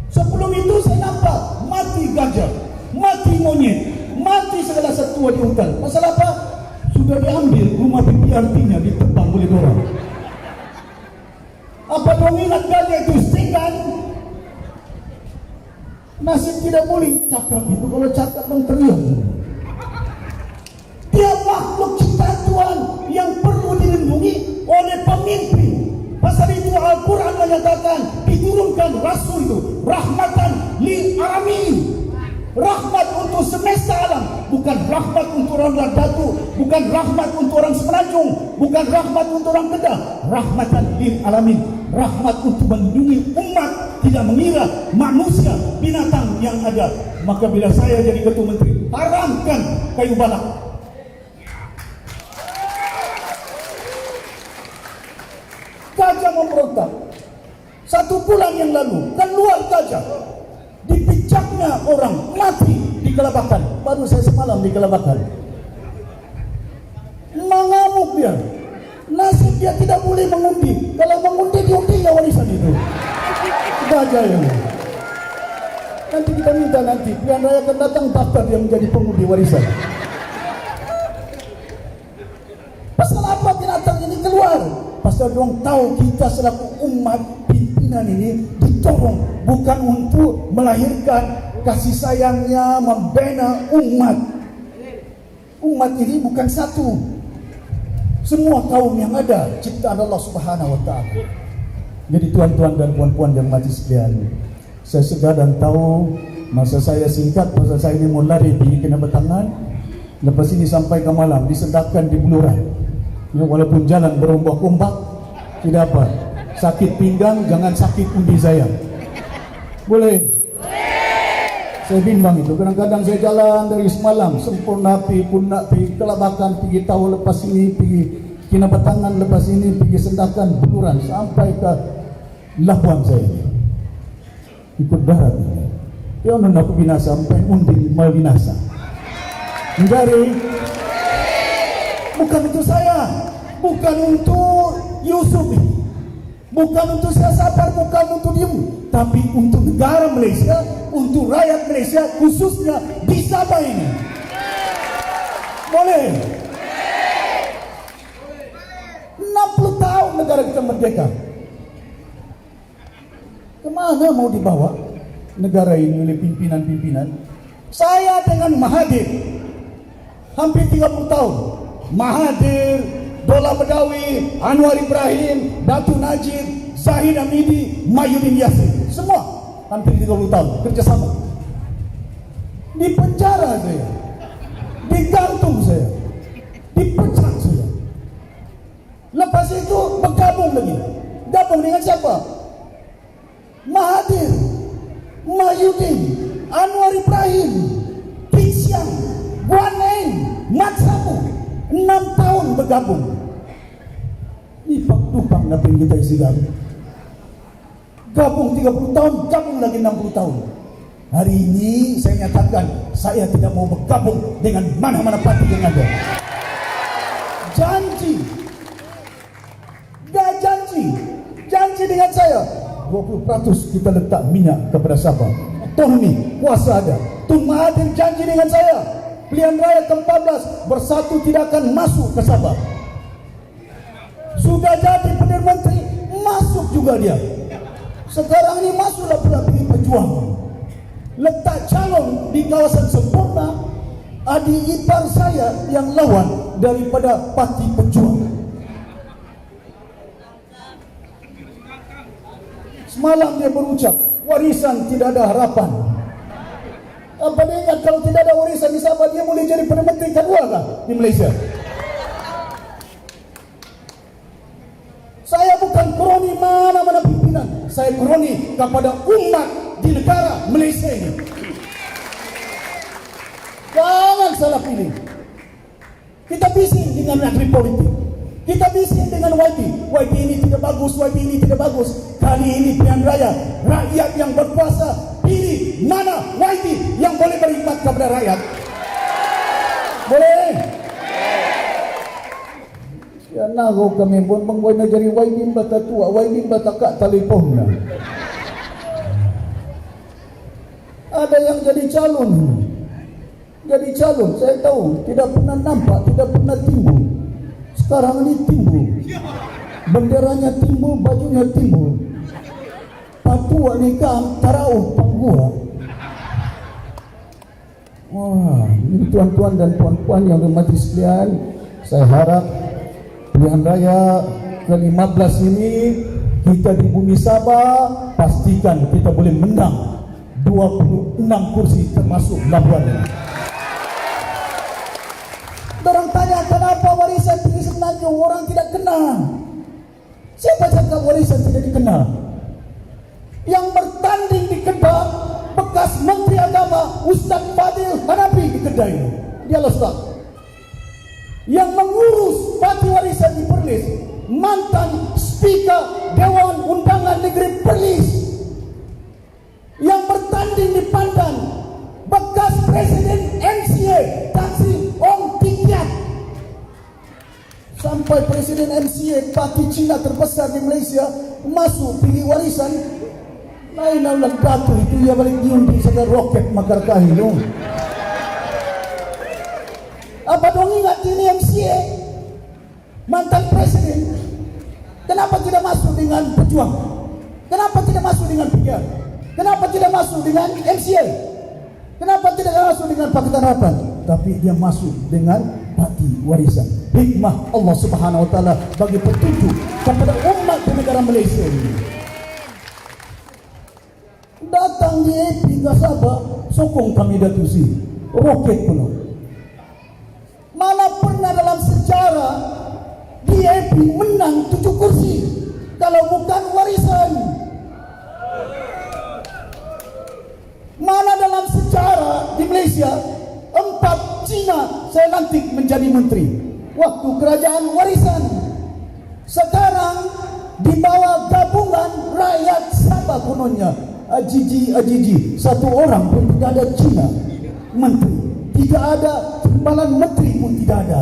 Sebelum itu saya nampak mati gajah, mati monyet, mati segala satwa di hutan. Pasal apa? Sudah diambil rumah pipi-artinya, ditebang oleh orang. Apa dong ingat gajah itu istikan? Nasib tidak boleh cakap itu. Kalau cakap dong teriak. Dia makhluk ciptaan Tuhan yang perlu dilindungi oleh pemimpin. Pasal itu Al-Quran menyatakan diturunkan Rasul itu rahmatan lil alamin. Rahmat untuk semesta alam, bukan rahmat untuk orang Ladaktu, bukan rahmat untuk orang Semenanjung, bukan rahmat untuk orang Kedah. Rahmatan lil alamin, rahmat untuk melindungi umat, tidak mengira manusia, binatang yang ada. Maka bila saya jadi ketua menteri, haramkan kayu balak. Gajah memberontak 1 bulan yang lalu, keluar gajah, dipijaknya orang mati di Kelabakan. Baru saya semalam di Kelabakan. Mengamuk dia. Nasib dia tidak boleh mengundi. Kalau mengundi diundinya warisan itu. Gajah ini. Nanti kita minta nanti pilihan raya akan datang daftar dia menjadi pengundi warisan. Pasal apa binatang ini keluar? Pasal orang tahu kita selaku umat pimpinan ini ditolong bukan untuk melahirkan kasih sayangnya, membina umat. Umat ini bukan satu. Semua kaum yang ada ciptaan Allah Subhanahu wa taala. Jadi tuan-tuan dan puan-puan yang mati sekalian, saya sedar dan tahu masa saya singkat, masa saya ini mau lari di Kena Batangan. Lepas ini sampai ke malam disedapkan di Buluran. Walaupun jalan berombak-ombak, tidak apa. Sakit pinggang, jangan sakit undi saya. Boleh? Saya bimbang itu. Kadang-kadang saya jalan dari semalam, Sempurna pi, Pundak pi, Kelabakan, pergi tahu lepas ini, pergi Kena Batangan lepas ini, pergi Sendakan, Buluran, sampai ke Labuan saya ini. Ikut darat ini. Dia nak binasa, sampai undi mal binasa. Menjadi bukan untuk saya, bukan untuk Yusuf, bukan untuk saya sabar, bukan untuk dia, tapi untuk negara Malaysia, untuk rakyat Malaysia, khususnya di Sabah ini. Boleh? 60 tahun negara kita merdeka. Kemana mau dibawa negara ini oleh pimpinan-pimpinan? Saya dengan Mahathir hampir 30 tahun. Mahathir, Dola Bedawi, Anwar Ibrahim, Datuk Najib, Zahid Hamidi, Mahyudin Yassin, semua hampir 30 tahun kerjasama. Di penjara saya, digantung saya, dipecat saya. Lepas itu bergabung lagi. Gabung dengan siapa? Mahathir, Mahyudin, Anwar Ibrahim, Tin Siang, Guan Eng, Mat Samu. 6 tahun bergabung. Ini pak-tupang nabi kita isi gabung. Gabung 30 tahun, gabung lagi 60 tahun. Hari ini saya nyatakan saya tidak mau bergabung dengan mana-mana parti yang ada. janji. Dia janji dengan saya 20% kita letak minyak kepada Sabah. Tun ni kuasa ada. Tun Mahathir janji dengan saya pilihan raya ke-14 Bersatu tidak akan masuk ke Sabah. Sudah jadi Perdana Menteri, masuk juga dia. Sekarang ini masuklah pula pilih Perjuangan. Letak calon di kawasan Sempurna, adik ipar saya yang lawan daripada Parti Perjuangan. Semalam dia berucap, warisan tidak ada harapan. Apa dia ingat kalau tidak ada warisan di Sabah, dia boleh jadi Perdana Menteri kedua kah di Malaysia? Saya bukan kroni mana-mana pimpinan. Saya kroni kepada umat di negara Malaysia ini. Jangan salah pilih. Kita bising dengan ahli politik. Kita bising dengan YB ini tidak bagus, YB ini tidak bagus. Kali ini pilihan raya, rakyat yang berkuasa pilih mana YB yang boleh berkhidmat kepada rakyat. Boleh? Ya nago kami pun menggoy na jari YB bata tua, YB bata kak teleponnya. Ada yang jadi calon. Jadi calon, saya tahu tidak pernah nampak, tidak pernah timbul. Sekarang ini timbul. Benderanya timbul, bajunya timbul. Patua nikah tarauh panggua. Wah, ini tuan-tuan dan puan-puan yang hormati sekalian, saya harap pilihan raya ke-15 ini kita di bumi Sabah pastikan kita boleh menang 26 kursi termasuk Labuan. Orang tanya kenapa warisan tinggi Semenanjung orang tidak kenal. Siapa cakap warisan tidak dikenal? Yang bertanding di Kedah bekas Menteri Agama Ustaz Fadil Hanafi di Kedah ini. Dialah Ustaz. Yang mengurus parti warisan di Perlis mantan Speaker Dewan Undangan Negeri Perlis. Yang bertanding di Pandan bekas Presiden MCA Taksim Ong Tikiat. Sampai Presiden MCA parti Cina terbesar di Malaysia masuk pilih warisan. Lain Allah Dato itu ya balik diundi segala roket makar kahilu. Apa dong ingat ini MCA mantan presiden? Kenapa tidak masuk dengan Perjuangan? Kenapa tidak masuk dengan PKR? Kenapa tidak masuk dengan MCA? Kenapa tidak masuk dengan Pakatan Harapan? Tapi dia masuk dengan parti warisan. Hikmah Allah Subhanahu Wa Taala bagi petunjuk kepada umat di negara Malaysia ini. Datang di EP ke Sabah, sokong kami Datusi, roket penuh. Mana pernah dalam sejarah DAP menang 7 kursi kalau bukan warisan? Mana dalam sejarah di Malaysia 4 Cina saya lantik menjadi menteri waktu kerajaan warisan? Sekarang di bawah gabungan rakyat Sabah kononnya Ajiji, satu orang pun tidak ada Cina menteri, tidak ada timbalan menteri pun tidak ada.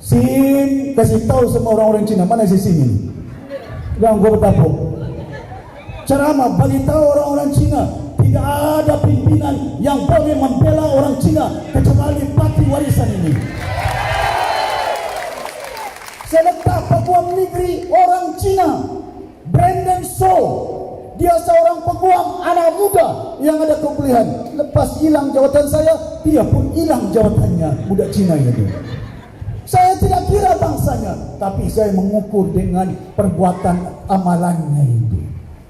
Sim kasih tahu semua orang-orang Cina mana si Sim ini? Yang gue bertapuk ceramah bagi tahu orang-orang Cina tidak ada pimpinan yang boleh membela orang Cina kecuali parti warisan ini. Saya letak peguam negeri orang Cina Brandon Shaw. Dia seorang peguam anak muda yang ada kepilihan. Lepas hilang jawatan saya, dia pun hilang jawatannya. Budak Cina itu. Saya tidak kira bangsanya, tapi saya mengukur dengan perbuatan amalannya itu.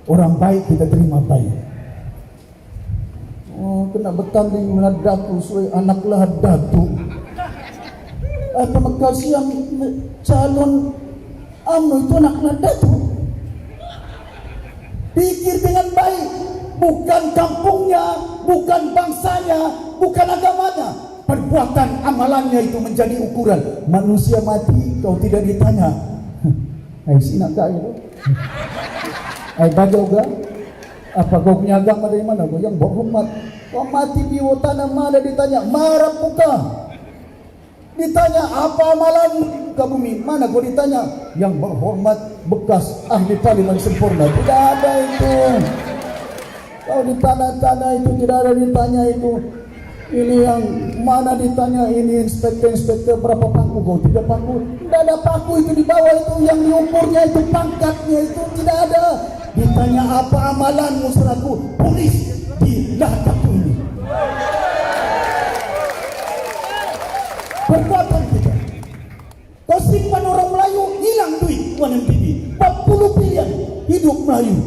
Orang baik kita terima baik. Oh, kena bertanding dengan Datuk suai anaklah Datuk. Apa siang calon UMNO itu anaklah Datuk. Pikir dengan baik, bukan kampungnya, bukan bangsanya, bukan agamanya. Perbuatan amalannya itu menjadi ukuran. Manusia mati kau tidak ditanya. Hai sinak kak itu. Hai baca juga. Apa kau punya agama dari mana? Kau yang berhormat. Kau mati di tanah mana ditanya. Marah muka. Ditanya apa amalan ke bumi? Mana kau ditanya? Yang berhormat bekas ahli parlimen sempurna. Tidak ada itu. Kalau ditanya-tanya itu tidak ada ditanya itu. Ini yang mana ditanya ini inspektor berapa paku kau? 3 paku. Tidak ada paku itu di bawah itu. Yang diukurnya itu pangkatnya itu tidak ada. Ditanya apa amalanmu selaku polis di Ladaku ini? Perbuatan kita. Kau simpan orang Melayu, hilang duit Wan MPP. 40 bilion hidup Melayu.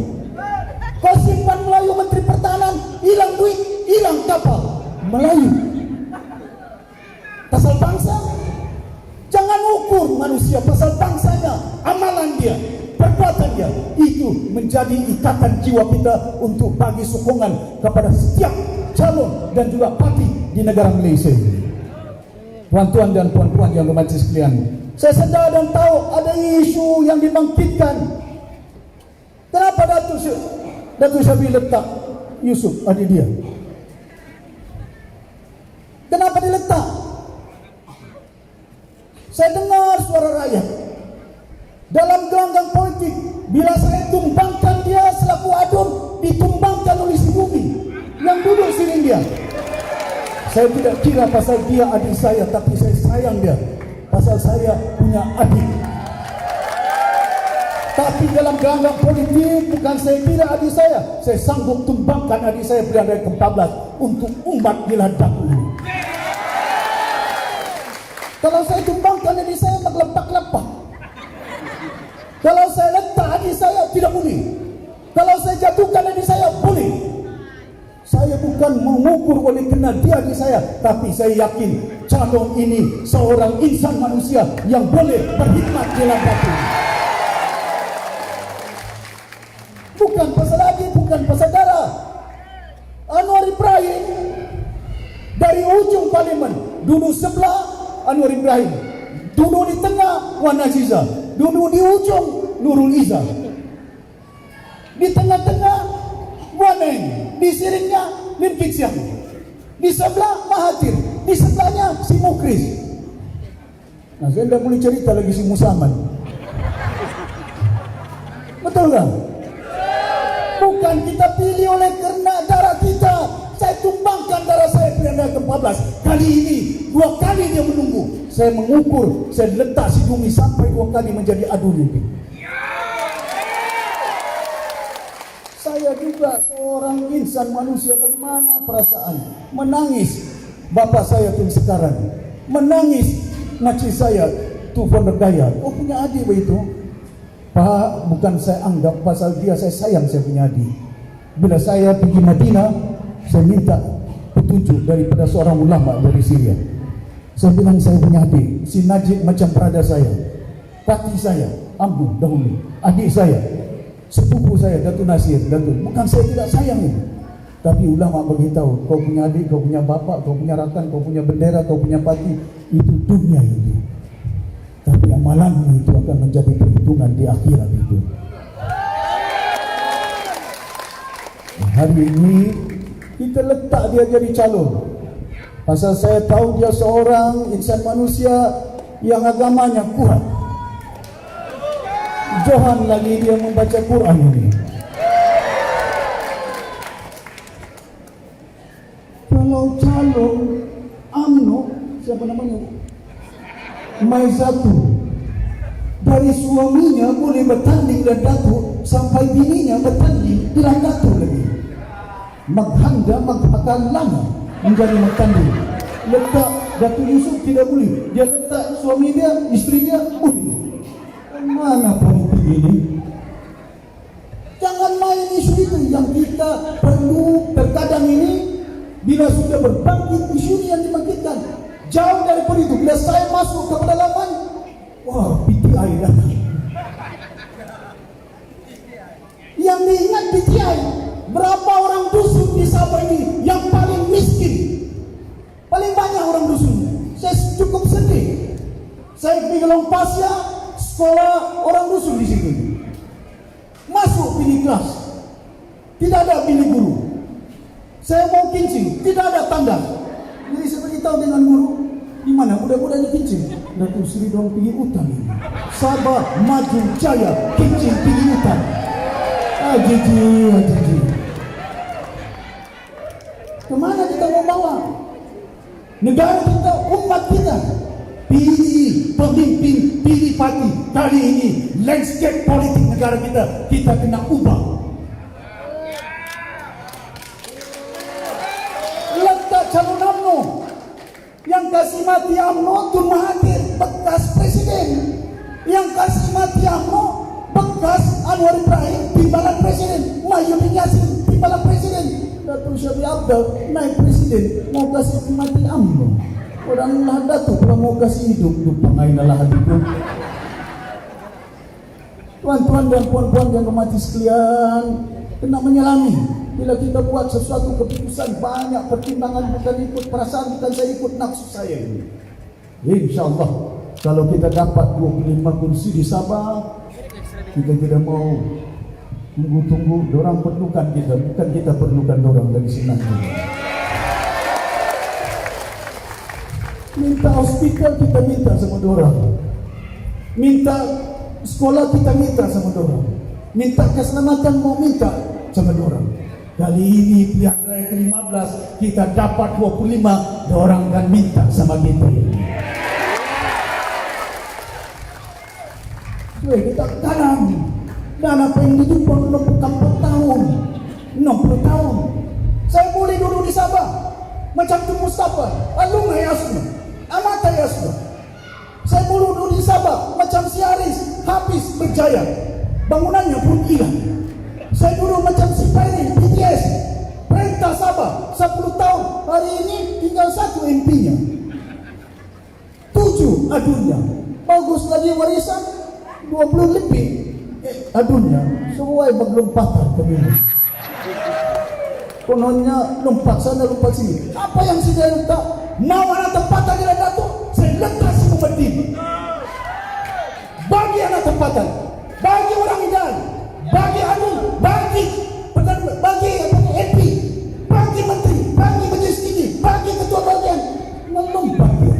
Kau simpan Melayu Menteri Pertahanan, hilang duit, hilang kapal Melayu. Pasal bangsa, jangan ukur manusia pasal bangsanya, amalan dia, perbuatan dia. Itu menjadi ikatan jiwa kita untuk bagi sokongan kepada setiap calon dan juga parti di negara Malaysia ini. Tuan-tuan dan puan-puan yang bermajlis sekalian, saya sedar dan tahu ada isu yang dibangkitkan. Kenapa Datuk Syabri letak Yusuf adik dia? Kenapa diletak? Saya dengar suara rakyat dalam gelanggang politik. Bila saya tumbangkan dia selaku adun, ditumbangkan oleh si Bumi yang duduk sini dia. Saya tidak kira pasal dia adik saya, tapi saya sayang dia pasal saya punya adik. Tapi dalam gelanggang politik bukan saya kira adik saya sanggup tumbangkan adik saya pilihan raya ke-14 untuk umat di Ladaku ini. Kalau saya tumbangkan adik saya lepak-lepak. Kalau saya letak adik saya tidak boleh. Kalau saya jatuhkan adik saya boleh. Saya bukan mengukur oleh kena dia adik saya, tapi saya yakin calon ini seorang insan manusia yang boleh berkhidmat di Ladaku. Bukan pasal adik, bukan pasal darah. Anwar Ibrahim dari ujung parlimen duduk sebelah Anwar Ibrahim, duduk di tengah Wan Aziza, duduk di ujung Nurul Izzah, di tengah-tengah Wan Eng, di siriknya Lim Kit Siang, di sebelah Mahathir, di sebelahnya si Mukris. Nah, saya tidak boleh cerita lagi si Musaman. Betul kan? Bukan kita pilih oleh kerana darah kita. Saya tumbangkan darah saya pilihan raya ke-14. Kali ini 2 kali dia menunggu. Saya mengukur, saya letak si Bumi sampai 2 kali menjadi adu mimpi. Saya juga seorang insan manusia. Bagaimana perasaan menangis bapa saya pun sekarang, menangis makcik saya Tufan Berdaya. Oh, punya adik begitu. Pak, bukan saya anggap pasal dia saya sayang saya punya adik. Bila saya pergi Madinah, saya minta petunjuk daripada seorang ulama dari Syria. Saya bilang saya punya adik, si Najib macam berada saya, pati saya, Ambu dahulu, adik saya, sepupu saya, Datuk Nasir, Datuk. Bukan saya tidak sayang itu, tapi ulama beritahu, kau punya adik, kau punya bapak, kau punya rakan, kau punya bendera, kau punya pati, itu dunia ini. Tapi amalanmu itu akan menjadi perhitungan di akhirat itu. Hari ini kita letak dia jadi calon. Pasal saya tahu dia seorang insan manusia yang agamanya kuat. Johan lagi dia membaca Quran ini. Kalau calon UMNO, siapa namanya? Maizatu, dari suaminya boleh bertanding dan Datuk sampai bininya bertanding bilang Datuk lagi. Maghanda maghakal lama menjadi bertanding. Letak Datuk Yusuf tidak boleh. Dia letak suami dia, isteri dia boleh. Mana politik ini? Jangan main isu itu. Yang kita perlu terkadang ini, bila sudah berbangkit isu ini yang dibangkitkan, jauh daripada itu. Bila saya masuk ke pedalaman, wah, PTI datang. Yang diingat PTI, berapa orang dusun di Sabah ini yang paling miskin, paling banyak orang dusun. Saya cukup sedih. Saya pergi ke Lompasya, sekolah orang dusun di situ. Masuk pilih kelas, tidak ada pilih guru. Saya mau kincing, tidak ada tanda. Jadi saya beritahu dengan guru, Di mana mudah-mudahan kincing? Datuk Seri dong pergi hutan ini. Sabah maju jaya, kincing pergi hutan. Ajiji. Kemana kita mau bawa? Negara kita, umat kita. Pilih pemimpin, pilih parti. Kali ini landscape politik negara kita kena ubah. Letak calon UMNO yang kasih mati UMNO Tun Mahathir, bekas presiden. Yang kasih mati UMNO bekas Anwar Ibrahim, timbalan presiden. Mahyudin Yassin, timbalan presiden. Datuk Syarif Abdal naik presiden, mau kasih mati UMNO. Orang lah Datuk kalau mau kasih hidup, lupa ngainalah hidup. Tuan-tuan dan puan-puan yang mati sekalian, kena menyelami. Bila kita buat sesuatu keputusan, banyak pertimbangan, bukan ikut perasaan, bukan saya ikut nafsu saya ini. InsyaAllah kalau kita dapat 25 kursi di Sabah, kita tidak mau tunggu-tunggu. Dorang perlukan kita, bukan kita perlukan dorang dari senang. Minta hospital kita minta sama dorang, minta sekolah kita minta sama dorang, minta keselamatan mau minta sama dorang. Kali ini pilihan raya ke-15 kita dapat 25, dorang kan minta sama kita. Kita kanan. Dan apa yang ditumpang 64 tahun 60 tahun. Saya boleh duduk di Sabah macam tu Mustafa Alumni Asma Amata Asma. Saya boleh duduk di Sabah macam si Haris Hafiz berjaya, bangunannya pun hilang. Saya duduk macam si Pairin BTS, perintah Sabah 10 tahun, hari ini tinggal 1 MP-nya, 7 adunya. Bagus lagi warisan 20 lebih adunya. Semua berlompatan ke sini. Kononnya lompat sana lompat sini. Apa yang saya letak? Mau anak tempatan dia Datuk, saya letak semua berdiri. Bagi anak tempatan, bagi orang ideal, bagi anu, bagi MP, bagi menteri, bagi majelis tinggi, bagi ketua bagian, melompat dia.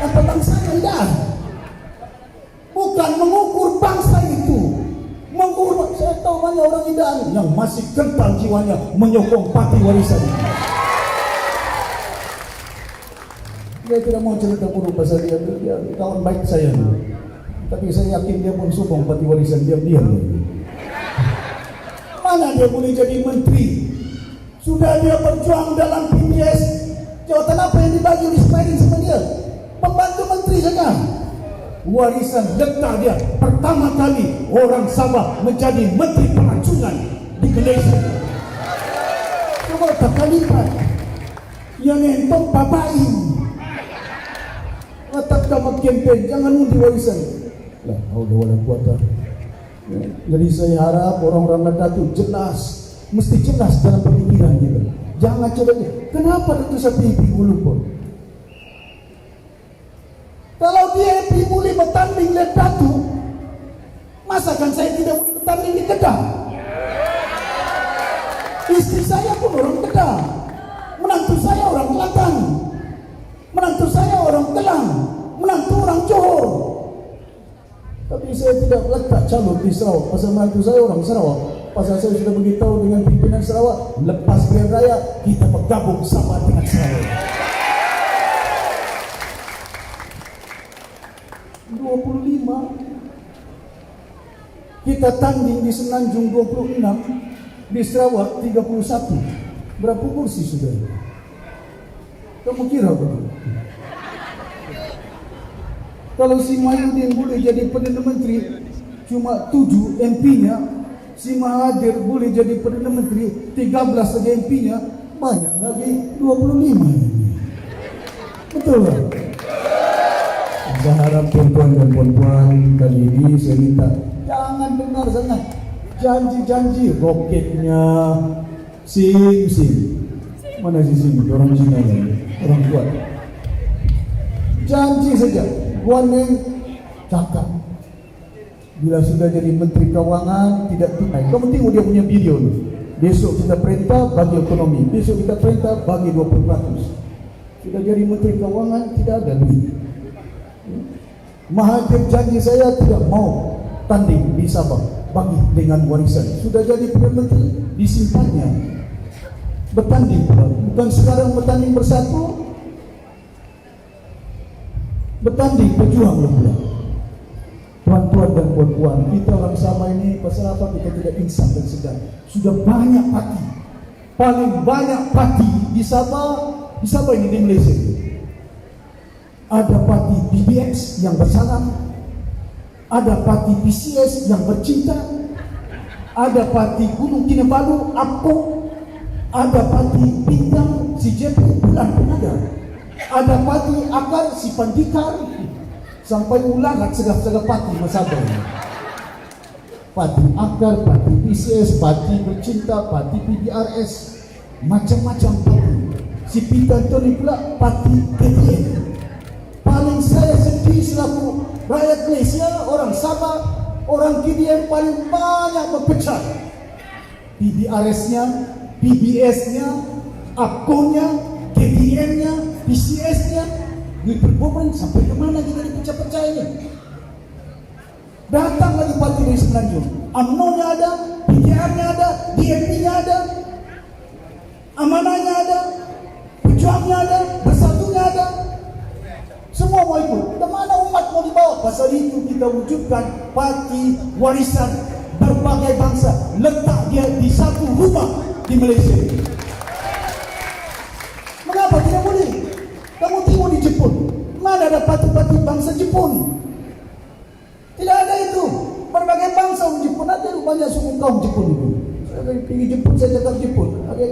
Apa bangsa ideal? Bukan mengukur bangsa itu, mengukur. Saya tahu banyak orang ideal yang masih kental jiwanya menyokong parti warisan. Dia tidak mau cerita buruk pasal dia kawan baik saya dulu. Tapi saya yakin dia pun sokong parti warisan diam-diam. Mana dia boleh jadi menteri? Sudah dia berjuang dalam PPS. Jawatan apa yang dibagi di Spiding sama dia? Pembantu menteri saja. Warisan letak dia pertama kali orang Sabah menjadi menteri perancungan di Malaysia. Coba tak kalipat yang entong papain. Letak kamu kempen, jangan undi warisan. Lah, Allah kuat. Jadi saya harap orang-orang Datuk jelas, mesti jelas dalam pemikiran kita. Jangan coba kenapa Datuk Sapi dulu pun. Kalau dia boleh bertanding di Datuk, masakan saya tidak boleh bertanding di Kedah? Istri saya pun orang Kedah, menantu saya orang Kelantan, menantu saya orang Kelang, menantu orang Johor. Tapi saya tidak letak calon di Sarawak, pasal menantu saya orang Sarawak. Pasal saya sudah beritahu dengan pimpinan Sarawak, lepas pilihan raya kita bergabung sama dengan Sarawak. 25 kita tanding di Semenanjung 26, di Sarawak 31. Berapa kursi sudah? Kamu kira begitu? Kalau si Mahyudin boleh jadi Perdana Menteri cuma 7 MP-nya, si Mahathir boleh jadi Perdana Menteri 13 saja MP-nya, banyak lagi 25. Betul tak? Saya harap tuan-tuan dan puan-puan kali ini saya minta jangan dengar sangat janji-janji roketnya sim. Mana sim? Orang Cina ni, orang kuat. Janji saja. Guaneng cakap. Bila sudah jadi Menteri Keuangan tidak tunai. Kamu tengok dia punya video ni. Besok kita perintah bagi ekonomi, besok kita perintah bagi 20%. Sudah jadi Menteri Keuangan, tidak ada duit. Mahathir janji saya tidak mau tanding di Sabah bagi dengan warisan. Sudah jadi Perdana Menteri, disimpannya. Bertanding pula. Bukan sekarang bertanding bersatu, bertanding berjuang pula. Tuan-tuan dan puan-puan, kita orang sama ini pasal apa kita tidak insaf dan segan. Sudah banyak parti, paling banyak parti di Sabah ini di Malaysia. Ada parti PBX yang bersalam, ada parti PCS yang bercinta, ada parti Gunung Kinabalu, APKO, ada parti Bintang, si JP Bulan pun ada parti Akar, si Pandikar, sampai ulangan segala parti Sabah. Parti Akar, parti PCS, parti bercinta, parti PDRS, macam-macam parti. Si Pintan Tony pula parti KTN. Paling saya sedih selaku rakyat Malaysia, orang Sabah, orang KDN paling banyak berpecah. PDRS-nya, PBS-nya, APKO-nya, KDN-nya, PCS-nya, duit berboban sampai ke mana kita dipecah-pecah ini. Datang lagi parti dari Semenanjung, UMNO-nya ada, PKR-nya ada, DNP-nya ada, Amanahnya ada, Pejuangnya ada, Bersatunya ada. Semua mau ikut. Dan mana umat mau dibawa? Pasal itu kita wujudkan parti warisan berbagai bangsa. Letak dia di satu rumah di Malaysia. Mengapa tidak boleh? Kamu tengok di Jepun, mana ada parti-parti bangsa Jepun? Tidak ada itu. Berbagai bangsa di Jepun, ada banyak suku kaum Jepun itu. Saya pergi Jepun, saya cakap Jepun. Ada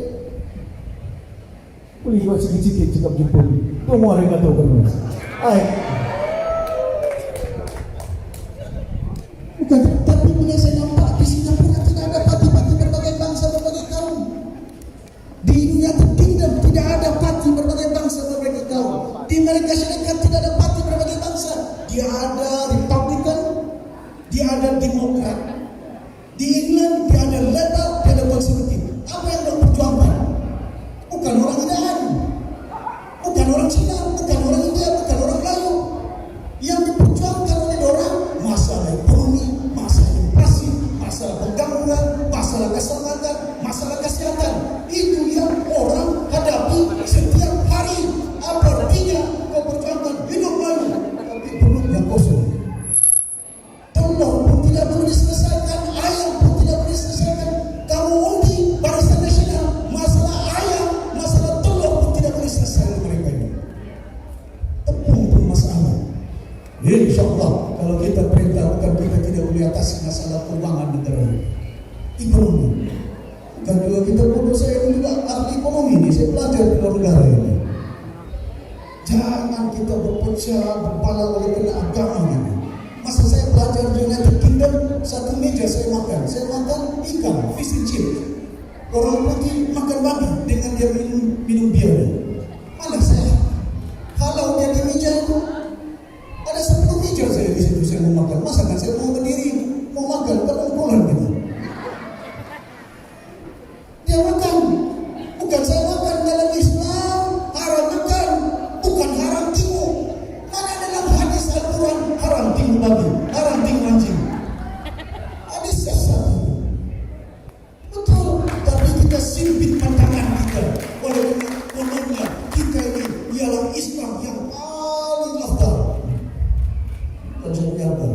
boleh juga sikit-sikit cakap Jepun. Semua orang kata kan. Bukan, tapi punya saya nampak di Singapura tidak ada parti-parti berbagai bangsa, berbagai kaum. Di United Kingdom tidak ada parti berbagai bangsa, berbagai kaum. Di Amerika Syarikat tidak ada parti berbagai bangsa. Dia ada Republican, dia ada Demokrat. Di England dia ada Labour, dia ada Conservative. Apa yang mereka perjuangkan? Bukan orang Iran, bukan orang Cina, bukan orang India, bukan orang Melayu. Yang diperjuangkan oleh orang masalah ekonomi, masalah inflasi, masalah pengangguran, masalah keselamatan, masalah kesehatan. Itu yang orang hadapi setiap hari. Apa artinya kau perjuangkan hidup lalu tapi perutnya kosong? Telur pun tidak boleh diselesaikan, ayam pun tidak boleh diselesaikan. Kamu undi Barisan Nasional, masalah ayam, masalah telur pun tidak boleh selesai oleh mereka ini. Tepung pun masalah. InsyaAllah kalau kita perintahkan, kita tidak boleh atasi masalah keuangan negara ini. Ekonomi. Dan juga kita perlu, saya juga ahli ekonomi ini, saya belajar di luar negara ini. Jangan kita berpecah, berpalang oleh kena agama ini. Masa saya belajar di United Kingdom, satu meja saya makan ikan, fish and chip. Orang putih makan babi dengan dia minum bir. Malah saya, kalau dia di meja itu, ada 10 meja saya di situ saya mau makan. Masa kan saya mau berdiri, mau makan, berkumpulan gitu. Dia makan, bukan saya makan. Dalam Islam haram makan, bukan haram timu. Mana dalam hadis Al-Quran haram timu babi, haram timu anjing. Hadis sesat. Betul, tapi kita sempit pandangan kita. Walaupun kononnya kita ini ialah Islam yang paling afdal. Maksudnya apa?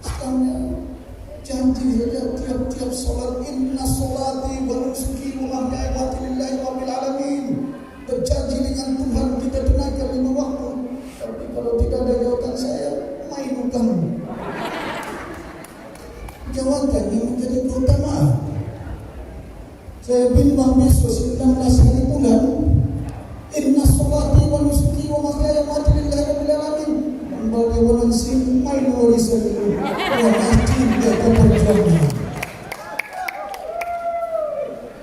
Islamnya janji saja tiap-tiap solat, inna solati wa nusuki wa mahyaya lillahi rabbil alamin. Berjanji dengan Tuhan kita tunaikan 5 waktu. Tapi kalau tidak ada jawaban saya, main kamu. Jawaban yang menjadi keutamaan. Saya bimbang besok 19 hari bulan. Inna solati wa nusuki wa mahyaya lillahi rabbil alamin. Bagaimana sih main warisan itu? Orang cinta keperjuangan.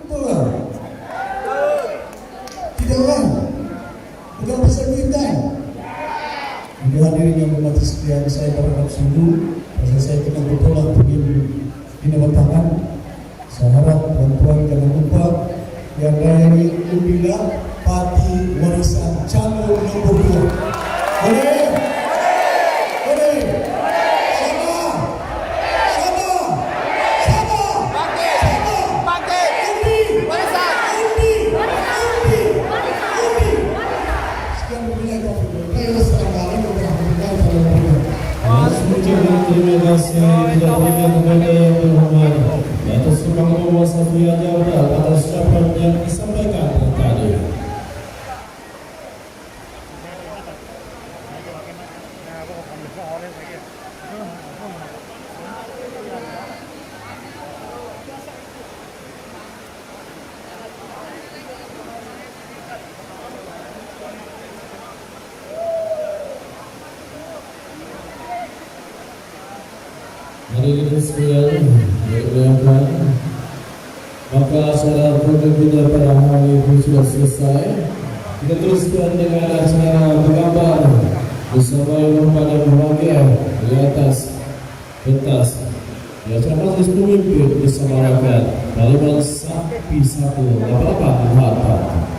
Betul kan? Tidak kan? Bukan pasal kita. Hadirin yang bermati sekalian, saya berharap sungguh pasal saya kena bertolak ingin dinawatakan. Saya harap tuan-tuan jangan lupa yang dari Umbila Parti Warisan Calon Nomor 2. Boleh? Boleh? Sama? Sama? Sama? Sama? Undi! Undi! Undi! Undi! Sekian berbilang kau. Kaya sekali beberapa berbilang kalau Terima kasih tidak hanya kepada yang terhormat atas kemampuan Safia Jawab atas ucapan yang disampaikan tadi. Hari ini sekalian dimuliakan, maka acara program kita pada hari ini sudah selesai. Kita teruskan dengan acara bergambar bersama yang pada bahagia di atas pentas. Di acara majelis pemimpin bersama rakyat Parlimen Sapi 188.